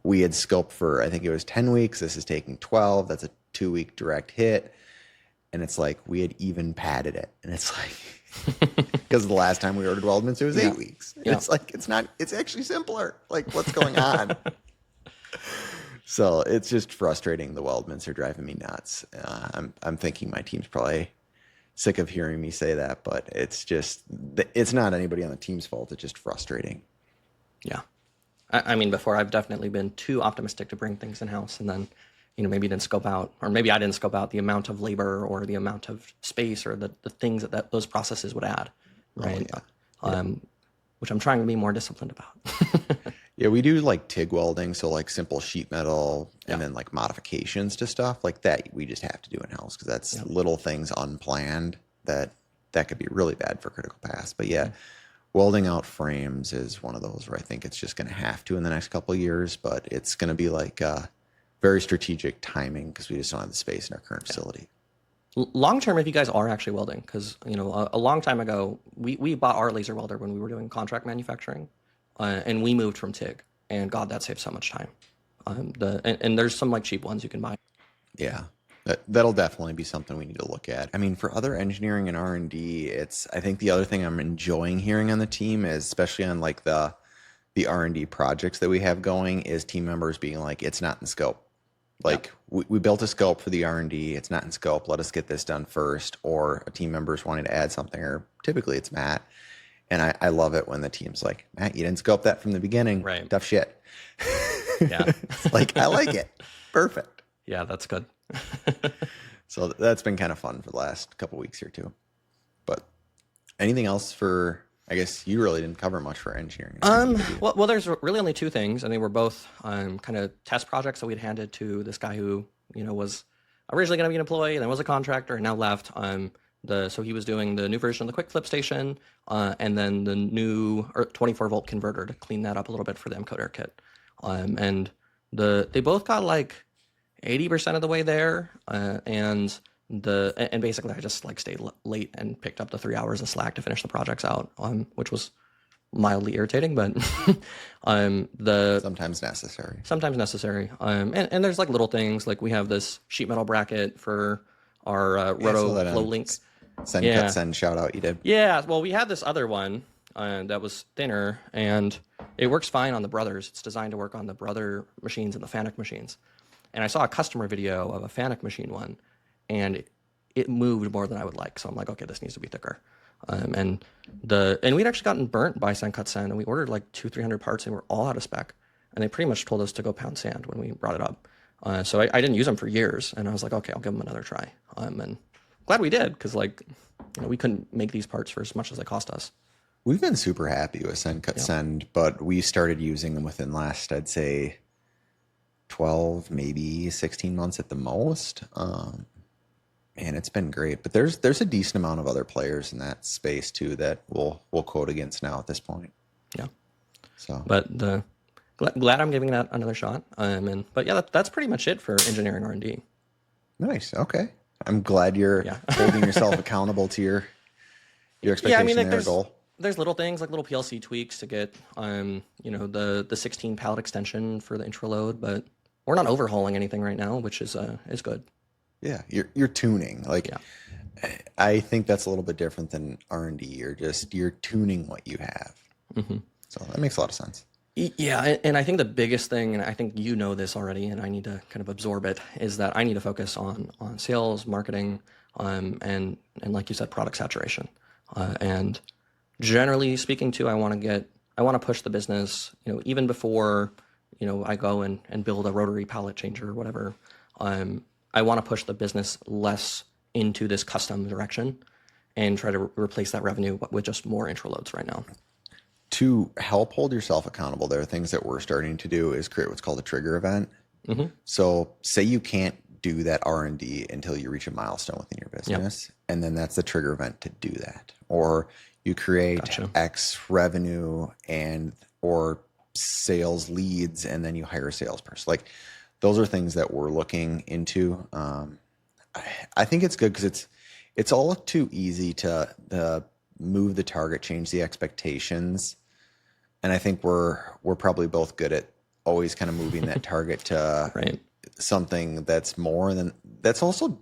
we had scoped for, I think it was 10 weeks. This is taking 12. That's a 2-week direct hit. And it's like we had even padded it. And it's like because the last time we ordered weldments, it was 8 Yeah. weeks. Yeah. It's like, it's actually simpler. Like, what's going on? So it's just frustrating. The weldments are driving me nuts. I'm thinking my team's probably sick of hearing me say that, but it's not anybody on the team's fault. It's just frustrating. Yeah. I mean, before I've definitely been too optimistic to bring things in house, and then, maybe didn't scope out, or maybe I didn't scope out the amount of labor or the amount of space or the things that those processes would add, right? Which I'm trying to be more disciplined about. Yeah, we do like TIG welding, so like simple sheet metal, and then like modifications to stuff like that. We just have to do in house because that's little things unplanned that could be really bad for critical paths. But yeah, welding out frames is one of those where I think it's just going to have to in the next couple of years, but it's going to be like very strategic timing because we just don't have the space in our current facility. Long term, if you guys are actually welding, because a long time ago, we bought our laser welder when we were doing contract manufacturing, and we moved from TIG, and God, that saves so much time. And there's some like cheap ones you can buy. Yeah, that'll definitely be something we need to look at. I mean, for other engineering and R&D, I think the other thing I'm enjoying hearing on the team is, especially on like the R&D projects that we have going, is team members being like, it's not in scope. Like we built a scope for the R&D. It's not in scope. Let us get this done first. Or a team member's wanting to add something, or typically it's Matt. And I love it when the team's like, Matt, you didn't scope that from the beginning. Right. Tough shit. Yeah. Like, I like it. Perfect. Yeah, that's good. So that's been kind of fun for the last couple weeks here too. But anything else I guess you really didn't cover much for engineering. Well, there's really only two things, and they were both kind of test projects that we'd handed to this guy who, was originally going to be an employee, and then was a contractor, and now left. So he was doing the new version of the quick flip station, and then the new 24-volt converter to clean that up a little bit for the encoder kit. And they both got like 80% of the way there, and basically I just like stayed late and picked up the 3 hours of slack to finish the projects out, which was mildly irritating, but sometimes necessary. And there's like little things, like we have this sheet metal bracket for our roto flow links. Send shout out you did. Yeah, well, we had this other one that was thinner, and it works fine on the Brothers. It's designed to work on the Brother machines and the Fanuc machines. And I saw a customer video of a Fanuc machine one, and it moved more than I would like. So I'm like, okay, this needs to be thicker. And we'd actually gotten burnt by Sand Cut Sand, and we ordered like 200-300 parts, and we're all out of spec. And they pretty much told us to go pound sand when we brought it up. So I didn't use them for years, and I was like, okay, I'll give them another try. And glad we did, because we couldn't make these parts for as much as they cost us. We've been super happy with Send Cut Send, but we started using them within last, I'd say, 12, maybe 16 months at the most. And it's been great. But there's a decent amount of other players in that space too that we'll quote against now at this point. Yeah. So, but glad I'm giving that another shot. But yeah, that's pretty much it for engineering R&D. Nice. Okay. I'm glad you're holding yourself accountable to your expectation. Yeah, I mean, their goal. There's little things like little PLC tweaks to get, the 16 pallet extension for the intraload, but we're not overhauling anything right now, which is good. Yeah, you're tuning. I think that's a little bit different than R&D. You're tuning what you have. Mm-hmm. So that makes a lot of sense. Yeah, and I think the biggest thing, and I think you know this already, and I need to kind of absorb it, is that I need to focus on sales, marketing, and like you said, product saturation. And generally speaking, too, I want to push the business. Even before I go and build a rotary pallet changer or whatever. I want to push the business less into this custom direction and try to replace that revenue with just more intraloads right now. To help hold yourself accountable, there are things that we're starting to do is create what's called a trigger event. Mm-hmm. So say you can't do that R&D until you reach a milestone within your business. Yep. And then that's the trigger event to do that. Or you create X revenue or sales leads, and then you hire a salesperson. Like those are things that we're looking into. I think it's good because it's all too easy to move the target, change the expectations. And I think we're probably both good at always kind of moving that target to something that's more than that's also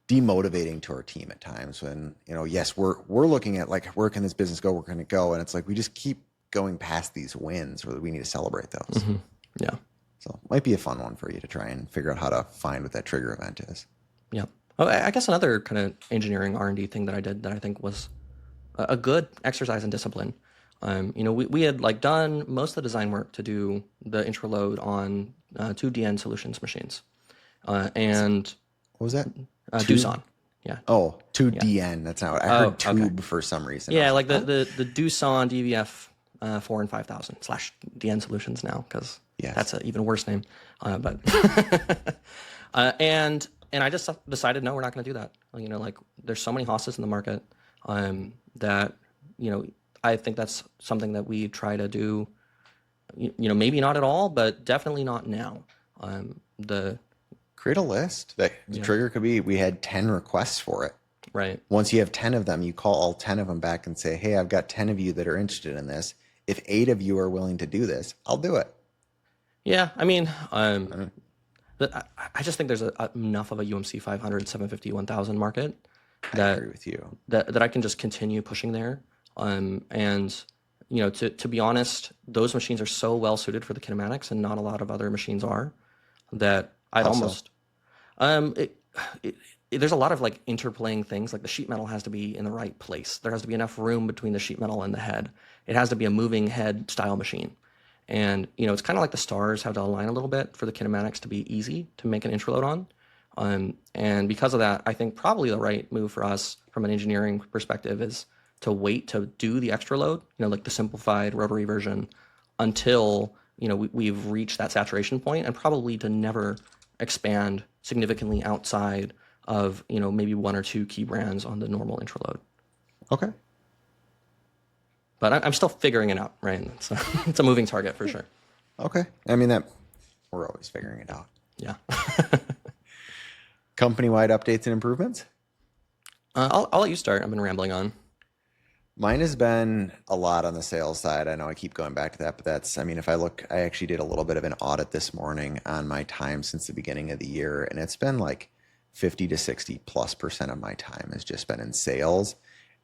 demotivating to our team at times when, yes, we're looking at like, where can this business go? Where can it go? And it's like, we just keep going past these wins where we need to celebrate those. Mm-hmm. Yeah. So it might be a fun one for you to try and figure out how to find what that trigger event is. Yeah. Oh, I guess another kind of engineering R&D thing that I did that I think was a good exercise in discipline. We had like done most of the design work to do the intro load on two DN Solutions machines. And what was that? Doosan. Yeah. Oh, 2DN. That's not what I heard. Tube for some reason. Yeah, like the Doosan DVF 4 and 5000 / DN Solutions now, because that's an even worse name. But and I just decided, no, we're not going to do that. Like there's so many hosses in the market that I think that's something that we try to do. Maybe not at all, but definitely not now. Create a list. The trigger could be, we had 10 requests for it. Right. Once you have 10 of them, you call all 10 of them back and say, hey, I've got 10 of you that are interested in this. If 8 of you are willing to do this, I'll do it. Yeah. I mean, I just think there's enough of a UMC 500, 750, 1000 market I agree with you. That I can just continue pushing there. And to be honest, those machines are so well suited for the kinematics, and not a lot of other machines are, that I'd almost, there's a lot of like interplaying things. Like the sheet metal has to be in the right place. There has to be enough room between the sheet metal and the head. It has to be a moving head style machine. And, it's kind of like the stars have to align a little bit for the kinematics to be easy to make an intro load on. And because of that, I think probably the right move for us from an engineering perspective is to wait to do the extra load, like the simplified rotary version, until, we've reached that saturation point, and probably to never expand significantly outside of, maybe 1 or 2 key brands on the normal intro load. Okay. But I'm still figuring it out, right? So it's a moving target for sure. Okay. I mean, we're always figuring it out. Yeah. Company-wide updates and improvements? I'll let you start. I've been rambling on. Mine has been a lot on the sales side. I know I keep going back to that, but if I look, I actually did a little bit of an audit this morning on my time since the beginning of the year, and it's been like 50 to 60+% of my time has just been in sales.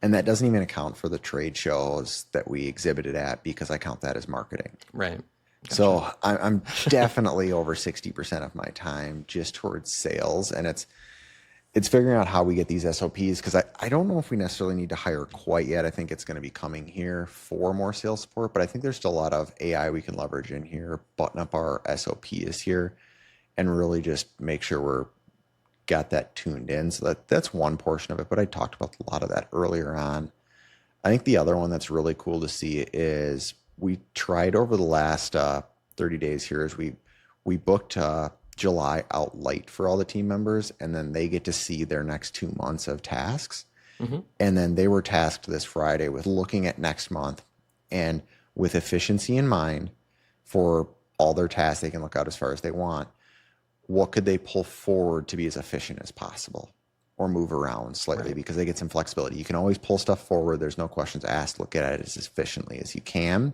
And that doesn't even account for the trade shows that we exhibited at, because I count that as marketing. Right. Gotcha. So I'm definitely over 60% of my time just towards sales. And it's figuring out how we get these SOPs, because I don't know if we necessarily need to hire quite yet. I think it's going to be coming here for more sales support, but I think there's still a lot of AI we can leverage in here, button up our SOPs here, and really just make sure we're got that tuned in. So that's one portion of it, but I talked about a lot of that earlier on. I think the other one that's really cool to see is we tried over the last 30 days here is we booked July out light for all the team members, and then they get to see their next 2 months of tasks. Mm-hmm. And then they were tasked this Friday with looking at next month, and with efficiency in mind for all their tasks, they can look out as far as they want. What could they pull forward to be as efficient as possible, or move around slightly, right? Because they get some flexibility. You can always pull stuff forward. There's no questions asked. Look at it as efficiently as you can.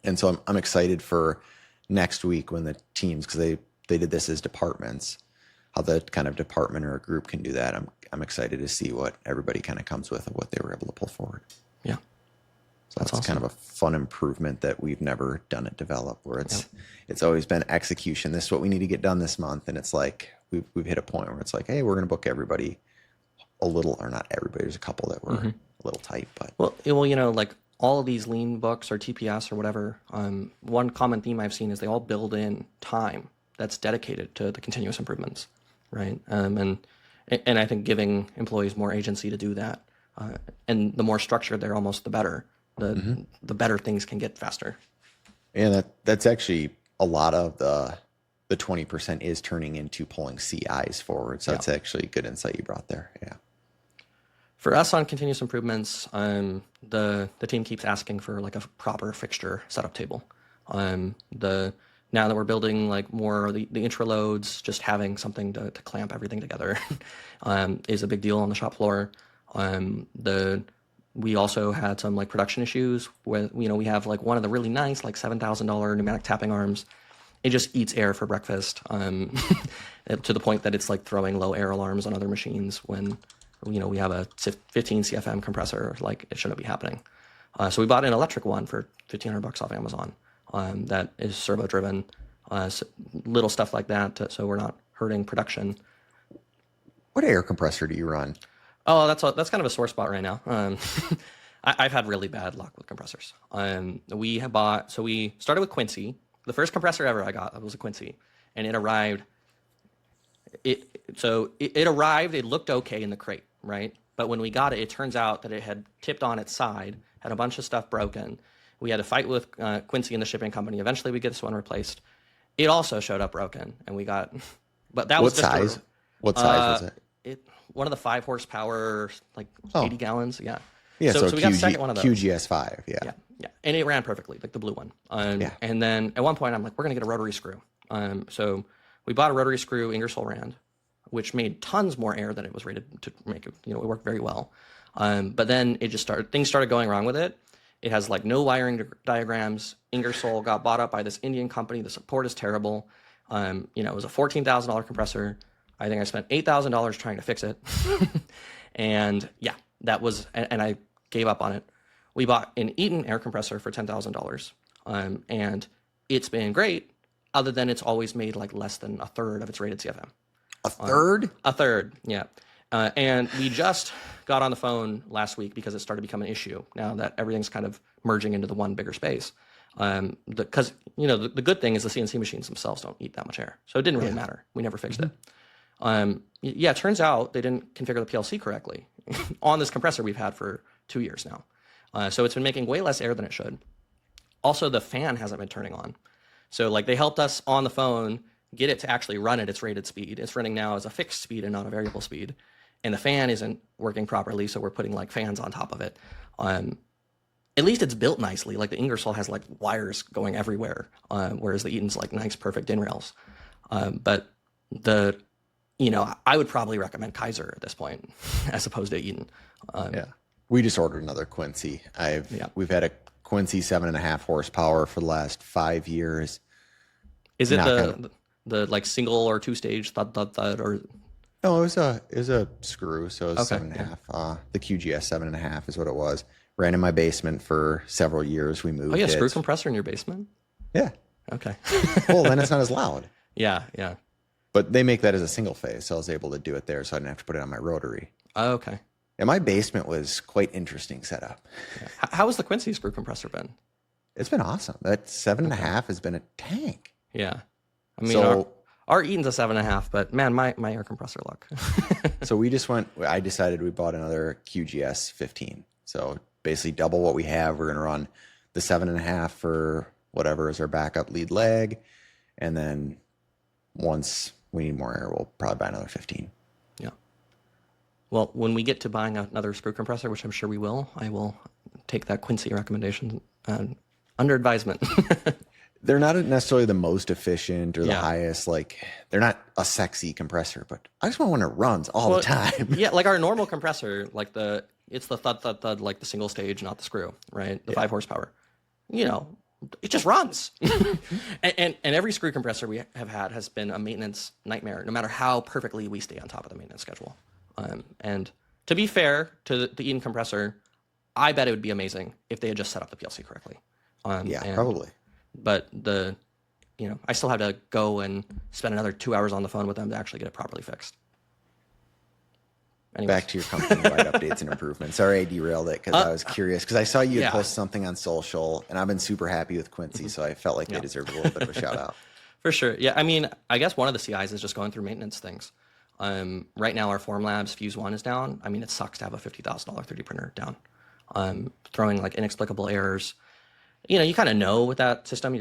And so I'm excited for next week when the teams, because they did this as departments, how the kind of department or a group can do that. I'm excited to see what everybody kind of comes with of what they were able to pull forward. Yeah. So that's awesome. Kind of a fun improvement that we've never done at Develop, where it's always been execution. This is what we need to get done this month. And it's like, we've hit a point where it's like, hey, we're going to book everybody a little, or not everybody. There's a couple that were a little tight, but. Well, like all of these lean books or TPS or whatever, one common theme I've seen is they all build in time that's dedicated to the continuous improvements, right? And I think giving employees more agency to do that, and the more structured they're, almost the better. The better things can get faster. And that's actually a lot of the 20% is turning into pulling CIs forward. So that's actually a good insight you brought there. Yeah. For us on continuous improvements, the team keeps asking for like a proper fixture setup table. Now that we're building like more the intro loads, just having something to clamp everything together is a big deal on the shop floor. We also had some like production issues where, we have like one of the really nice, like $7,000 pneumatic tapping arms, it just eats air for breakfast, to the point that it's like throwing low air alarms on other machines when, we have a 15 CFM compressor, like it shouldn't be happening. So we bought an electric one for $1,500 off Amazon, that is servo driven, so little stuff like that, so we're not hurting production. What air compressor do you run? Oh, that's kind of a sore spot right now. I've had really bad luck with compressors. We started with Quincy. The first compressor ever I got was a Quincy, and it arrived. It arrived. It looked okay in the crate, right? But when we got it, it turns out that it had tipped on its side, had a bunch of stuff broken. We had to fight with Quincy and the shipping company. Eventually, we get this one replaced. It also showed up broken, and we got. But that was what size? What size was it? One of the 5 horsepower, like 80 gallons. Yeah. Yeah. So we got the second one of those. QGS5. Yeah. Yeah. And it ran perfectly, like the blue one. Yeah. And then at one point, I'm like, we're gonna get a rotary screw. So we bought a rotary screw Ingersoll Rand, which made tons more air than it was rated to make. It worked very well. But then things started going wrong with it. It has like no wiring diagrams. Ingersoll got bought up by this Indian company. The support is terrible. It was a $14,000 compressor. I think I spent $8,000 trying to fix it. And yeah, and I gave up on it. We bought an Eaton air compressor for $10,000. And it's been great, other than it's always made like less than a third of its rated CFM. A third? A third, yeah. And we just got on the phone last week because it started to become an issue now that everything's kind of merging into the one bigger space. Because, the good thing is the CNC machines themselves don't eat that much air. So it didn't really matter. We never fixed it. It turns out they didn't configure the PLC correctly on this compressor we've had for 2 years now. So it's been making way less air than it should. Also, the fan hasn't been turning on. So like they helped us on the phone get it to actually run at its rated speed. It's running now as a fixed speed and not a variable speed. And the fan isn't working properly, so we're putting like fans on top of it. At least it's built nicely. Like the Ingersoll has like wires going everywhere, whereas the Eaton's like nice, perfect in rails. But I would probably recommend Kaiser at this point as opposed to Eaton. Yeah. We just ordered another Quincy. We've had a Quincy 7.5 horsepower for the last 5 years. Is it the like single or 2-stage thud or? No, it was a screw, so it was 7.5. The QGS 7.5 is what it was. Ran in my basement for several years. We moved. Oh, yeah, screw compressor in your basement? Yeah. Okay. Well, then it's not as loud. Yeah. But they make that as a single phase, so I was able to do it there, so I didn't have to put it on my rotary. Oh, okay. And my basement was quite interesting setup. Yeah. How has the Quincy screw compressor been? It's been awesome. That 7.5 has been a tank. Yeah. I mean, our Eaton's a 7.5, but man, my air compressor luck. So I decided we bought another QGS 15. So basically double what we have. We're going to run the 7.5 for whatever is our backup lead leg. And then once we need more air, we'll probably buy another 15. Yeah. Well, when we get to buying another screw compressor, which I'm sure we will, I will take that Quincy recommendation under advisement. They're not necessarily the most efficient or the highest, they're not a sexy compressor, but I just want one that runs all the time. Yeah, like our normal compressor, it's the thud, like the single stage, not the screw, right? The 5 horsepower. It just runs. and every screw compressor we have had has been a maintenance nightmare, no matter how perfectly we stay on top of the maintenance schedule. And to be fair to the Eaton compressor, I bet it would be amazing if they had just set up the PLC correctly. Probably. But I still have to go and spend another 2 hours on the phone with them to actually get it properly fixed. Anyways. Back to your company-wide updates and improvements. Sorry, I derailed it because I was curious because I saw you had posted something on social, and I've been super happy with Quincy, so I felt like they deserved a little bit of a shout out. For sure. Yeah, I mean, I guess one of the CIs is just going through maintenance things. Right now, our Formlabs Fuse 1 is down. I mean, it sucks to have a $50,000 3D printer down. Throwing like inexplicable errors. You kind of know with that system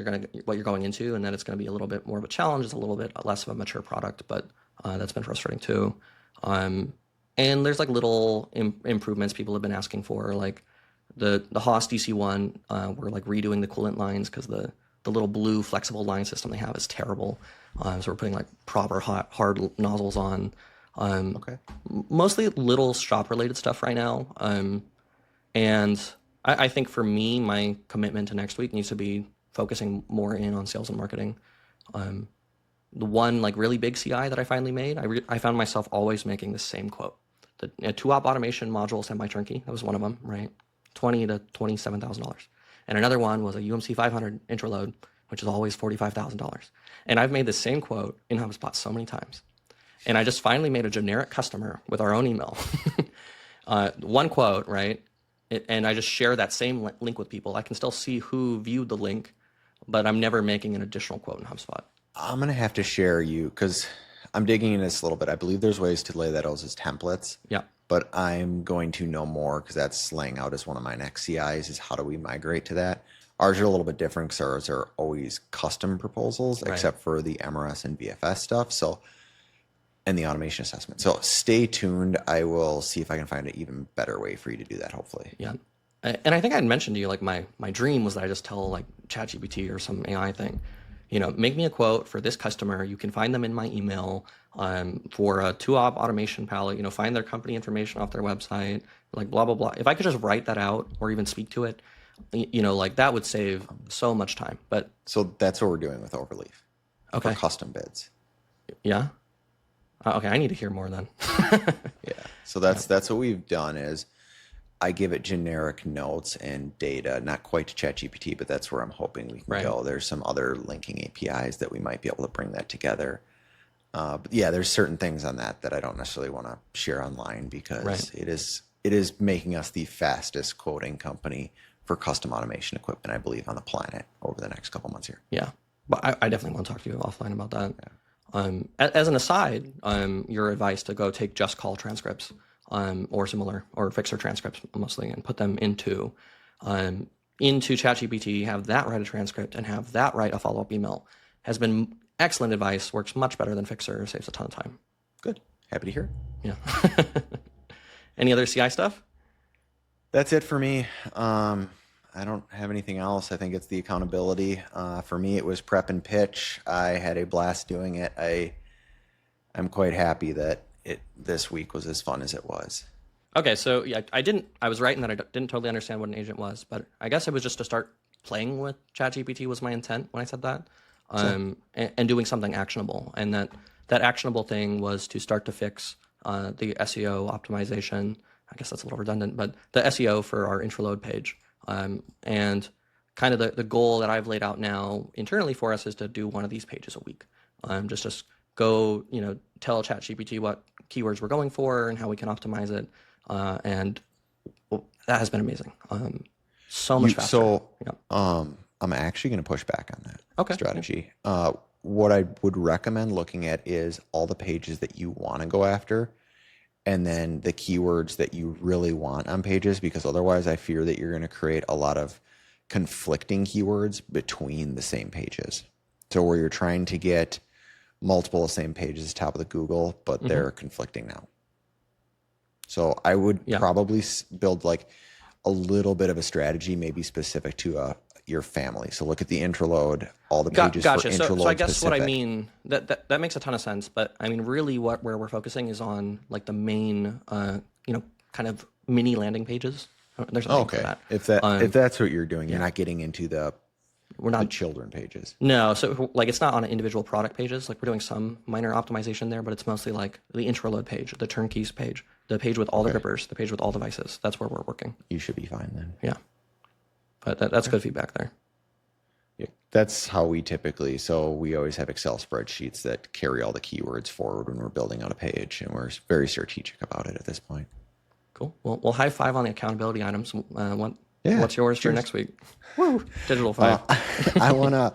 what you're going into, and that it's going to be a little bit more of a challenge. It's a little bit less of a mature product, but that's been frustrating too. And there's like little improvements people have been asking for, like the Haas DC1. We're like redoing the coolant lines because the little blue flexible line system they have is terrible. So we're putting like proper hard nozzles on. Mostly little shop related stuff right now. And I think for me, my commitment to next week needs to be focusing more in on sales and marketing. The one like really big CI that I finally made, I found myself always making the same quote. The 2-op automation module semi-turnkey, that was one of them, right? $20,000 to $27,000. And another one was a UMC 500 intraload, which is always $45,000. And I've made the same quote in HubSpot so many times. And I just finally made a generic customer with our own email. One quote, right? And I just share that same link with people. I can still see who viewed the link, but I'm never making an additional quote in HubSpot. I'm going to have to share you because I'm digging in this a little bit. I believe there's ways to lay that out as templates. Yeah. But I'm going to know more because that's laying out as one of my next CIs is how do we migrate to that. Ours are a little bit different because ours are always custom proposals, right, except for the MRS and VFS stuff. So, and the automation assessment. So stay tuned. I will see if I can find an even better way for you to do that, hopefully. Yeah. And I think I had mentioned to you, like my dream was that I just tell like ChatGPT or some AI thing, make me a quote for this customer. You can find them in my email for a 2-op automation palette, find their company information off their website, like blah, blah, blah. If I could just write that out or even speak to it, like that would save so much time. But so that's what we're doing with Overleaf. Okay. For custom bids. Yeah. Okay. I need to hear more then. Yeah. So that's what we've done is I give it generic notes and data, not quite to ChatGPT, but that's where I'm hoping we can go. There's some other linking APIs that we might be able to bring that together. But yeah, there's certain things on that I don't necessarily want to share online because it is making us the fastest quoting company for custom automation equipment, I believe, on the planet over the next couple months here. Yeah. But I definitely want to talk to you offline about that. Yeah. As an aside, your advice to go take just call transcripts or similar, or fixer transcripts mostly, and put them into ChatGPT, have that write a transcript and have that write a follow-up email has been excellent advice, works much better than fixer, saves a ton of time. Good. Happy to hear it. Yeah. Any other CI stuff? That's it for me. I don't have anything else. I think it's the accountability. For me, it was prep and pitch. I had a blast doing it. I'm quite happy that this week was as fun as it was. Okay, so yeah, I was right in that I didn't totally understand what an agent was, but I guess it was just to start playing with ChatGPT was my intent when I said that, and doing something actionable. And that actionable thing was to start to fix the SEO optimization. I guess that's a little redundant, but the SEO for our intraload page. And kind of the goal that I've laid out now internally for us is to do one of these pages a week. Just go, tell ChatGPT what keywords we're going for and how we can optimize it. And that has been amazing. So much faster. So I'm actually going to push back on that strategy. Yeah. What I would recommend looking at is all the pages that you want to go after, and then the keywords that you really want on pages, because otherwise I fear that you're going to create a lot of conflicting keywords between the same pages. So where you're trying to get multiple of the same pages top of the Google, but they're conflicting now. So I would probably build like a little bit of a strategy, maybe specific to your family. So look at the intraload, all the pages for intraload. So I guess specific. what I mean, that makes a ton of sense. But I mean, really where we're focusing is on like the main, kind of mini landing pages. There's a name for that. If that's what you're doing, you're not getting into the children pages. No, so like it's not on individual product pages. Like we're doing some minor optimization there, but it's mostly like the intraload page, the turnkeys page, the page with all the grippers, the page with all devices. That's where we're working. You should be fine then. Yeah. But that's good feedback there. Yeah, that's how we typically, so we always have Excel spreadsheets that carry all the keywords forward when we're building out a page, and we're very strategic about it at this point. Cool. Well, we'll high five on the accountability items. What's yours for next week? Woo! Digital five. I wanna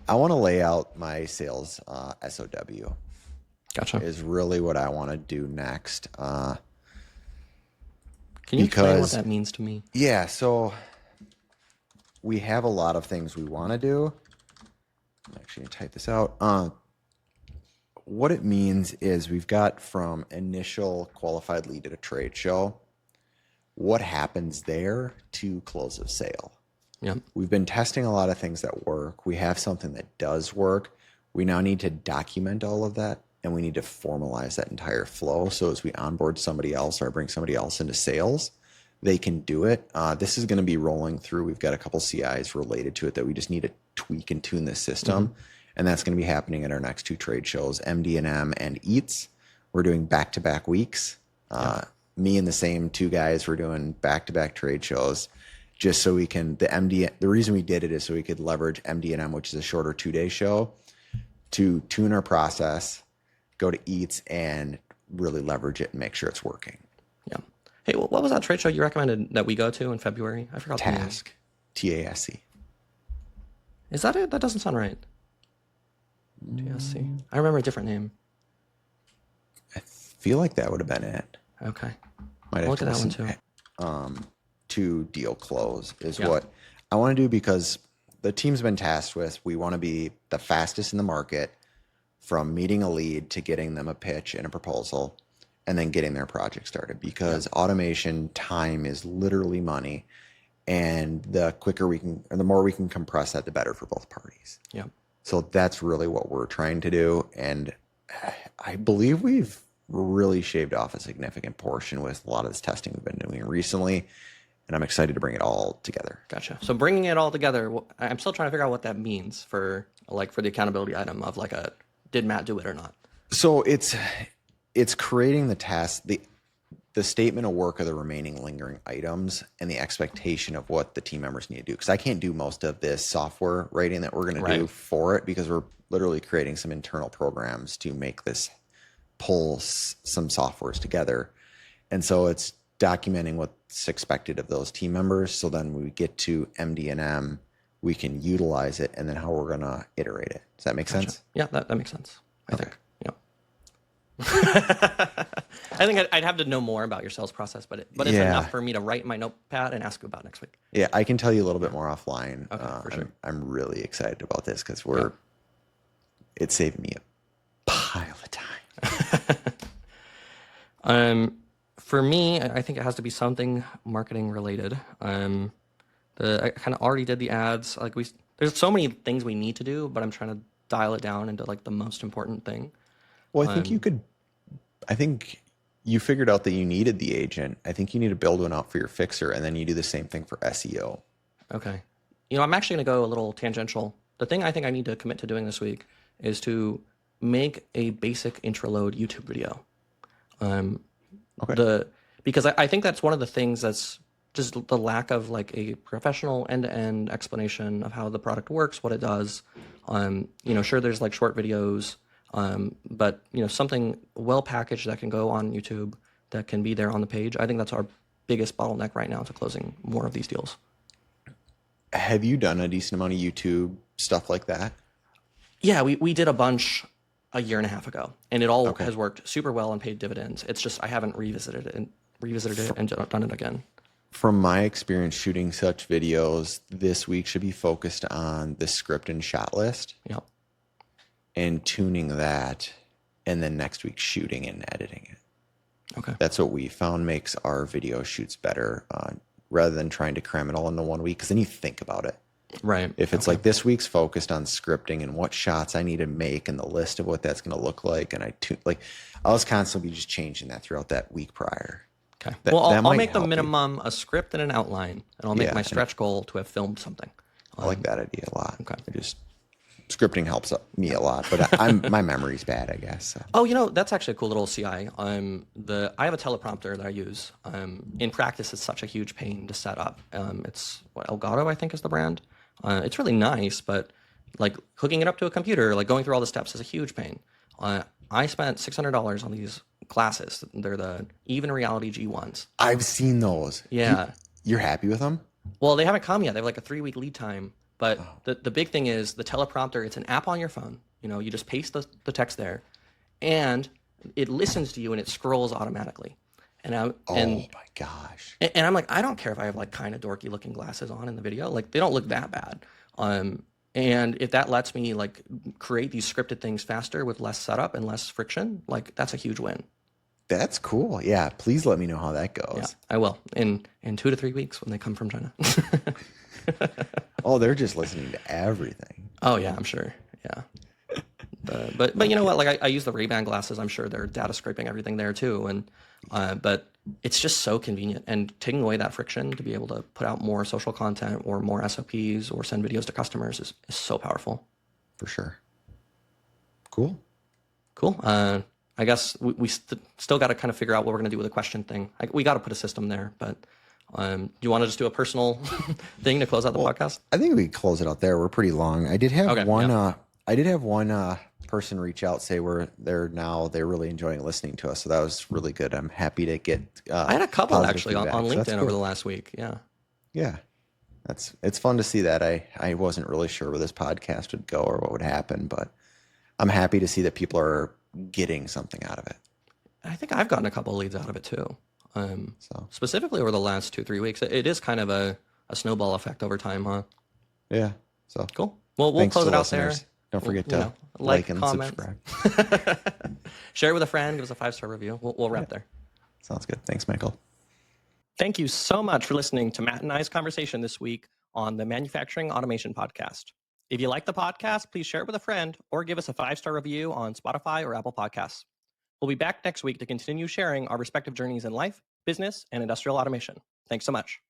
lay out my sales SOW. Gotcha. Is really what I want to do next. Can you explain what that means to me? Yeah. So we have a lot of things we want to do. I'm actually going to type this out. What it means is we've got from initial qualified lead at a trade show, what happens there to close of sale. Yeah. We've been testing a lot of things that work. We have something that does work. We now need to document all of that, and we need to formalize that entire flow. So as we onboard somebody else or bring somebody else into sales, they can do it. This is going to be rolling through. We've got a couple CIs related to it that we just need to tweak and tune the system. And that's going to be happening at our next 2 trade shows, MD&M and EATS. We're doing back-to-back weeks. Me and the same 2 guys were doing back-to-back trade shows just so we can, the reason we did it is so we could leverage MD&M, which is a shorter 2-day show, to tune our process, go to EATS and really leverage it and make sure it's working. Yeah. Hey, what was that trade show you recommended that we go to in February? I forgot the name. Task. TASC. Is that it? That doesn't sound right. TSC. I remember a different name. I feel like that would have been it. Okay. Might I'll have look to at that one listen too. to deal close is what I want to do, because the team's been tasked with, we want to be the fastest in the market from meeting a lead to getting them a pitch and a proposal and then getting their project started, because automation time is literally money. And the quicker we can, or the more we can compress that, the better for both parties. Yeah. So that's really what we're trying to do. And I believe we've really shaved off a significant portion with a lot of this testing we've been doing recently. And I'm excited to bring it all together. Gotcha. So bringing it all together, I'm still trying to figure out what that means for the accountability item of did Matt do it or not? So it's creating the task, the statement of work of the remaining lingering items and the expectation of what the team members need to do. Because I can't do most of this software writing that we're going to do for it, because we're literally creating some internal programs to make this pull some softwares together. And so it's documenting what's expected of those team members. So then when we get to MD&M, we can utilize it, and then how we're going to iterate it. Does that make sense? Yeah, that makes sense. I think. I think I'd have to know more about your sales process, but it's enough for me to write in my notepad and ask you about next week. Yeah, I can tell you a little bit more offline. Okay, for sure. I'm really excited about this because it's saved me a pile of time. For me, I think it has to be something marketing related. I kind of already did the ads. There's so many things we need to do, but I'm trying to dial it down into the most important thing. Well, I think you figured out that you needed the agent. I think you need to build one out for your fixer, and then you do the same thing for SEO. Okay. I'm actually going to go a little tangential. The thing I think I need to commit to doing this week is to make a basic intro load YouTube video. Because I think that's one of the things that's just the lack of a professional end-to-end explanation of how the product works, what it does. Sure, there's short videos, but something well packaged that can go on YouTube, that can be there on the page. I think that's our biggest bottleneck right now to closing more of these deals. Have you done a decent amount of YouTube stuff like that? Yeah, we did a bunch a year and a half ago, and it all has worked super well and paid dividends. It's just I haven't revisited it and done it again. From my experience shooting such videos, this week should be focused on the script and shot list. Yep. And tuning that, and then next week shooting and editing it. Okay. That's what we found makes our video shoots better, rather than trying to cram it all into one week, because then you think about it. Right. If it's this week's focused on scripting and what shots I need to make and the list of what that's going to look like, and I was constantly just changing that throughout that week prior. Okay. I'll make the minimum a script and an outline, and I'll make my stretch goal to have filmed something. I like that idea a lot. Okay. Scripting helps me a lot, but my memory's bad, I guess. So. Oh, that's actually a cool little CI. I have a teleprompter that I use. In practice, it's such a huge pain to set up. It's Elgato, I think, is the brand. It's really nice, but hooking it up to a computer, going through all the steps is a huge pain. I spent $600 on these glasses. They're the Even Reality G1s. I've seen those. Yeah. You're happy with them? Well, they haven't come yet. They have a 3-week lead time. But the big thing is the teleprompter. It's an app on your phone. You just paste the text there, and it listens to you and it scrolls automatically. And my gosh. And I'm I don't care if I have kind of dorky looking glasses on in the video. They don't look that bad. And if that lets me create these scripted things faster with less setup and less friction, that's a huge win. That's cool. Yeah. Please let me know how that goes. Yeah, I will in 2 to 3 weeks when they come from China. Oh, they're just listening to everything. Oh yeah, I'm sure. Yeah. But you know what? I use the Ray-Ban glasses. I'm sure they're data scraping everything there too. And but it's just so convenient, and taking away that friction to be able to put out more social content or more SOPs or send videos to customers is so powerful. For sure. Cool. Cool. I guess we still got to kind of figure out what we're going to do with the question thing. We got to put a system there, but do you want to just do a personal thing to close out the podcast? I think we can close it out there. We're pretty long. I did have one person reach out, say they're really enjoying listening to us. So that was really good. I'm happy to get. I had a couple actually on feedback, LinkedIn over the last week. Yeah. Yeah. It's fun to see that. I wasn't really sure where this podcast would go or what would happen, but I'm happy to see that people are getting something out of it. I think I've gotten a couple of leads out of it too. So specifically over the last 2-3 weeks, it is kind of a snowball effect over time, huh? Yeah. So cool. Well, we'll close it out there. Don't forget to like and comment, subscribe. Share it with a friend. Give us a 5-star review. We'll wrap there. Sounds good. Thanks, Michael. Thank you so much for listening to Matt and I's conversation this week on the Manufacturing Automation Podcast. If you like the podcast, please share it with a friend or give us a 5-star review on Spotify or Apple Podcasts. We'll be back next week to continue sharing our respective journeys in life, business, and industrial automation. Thanks so much.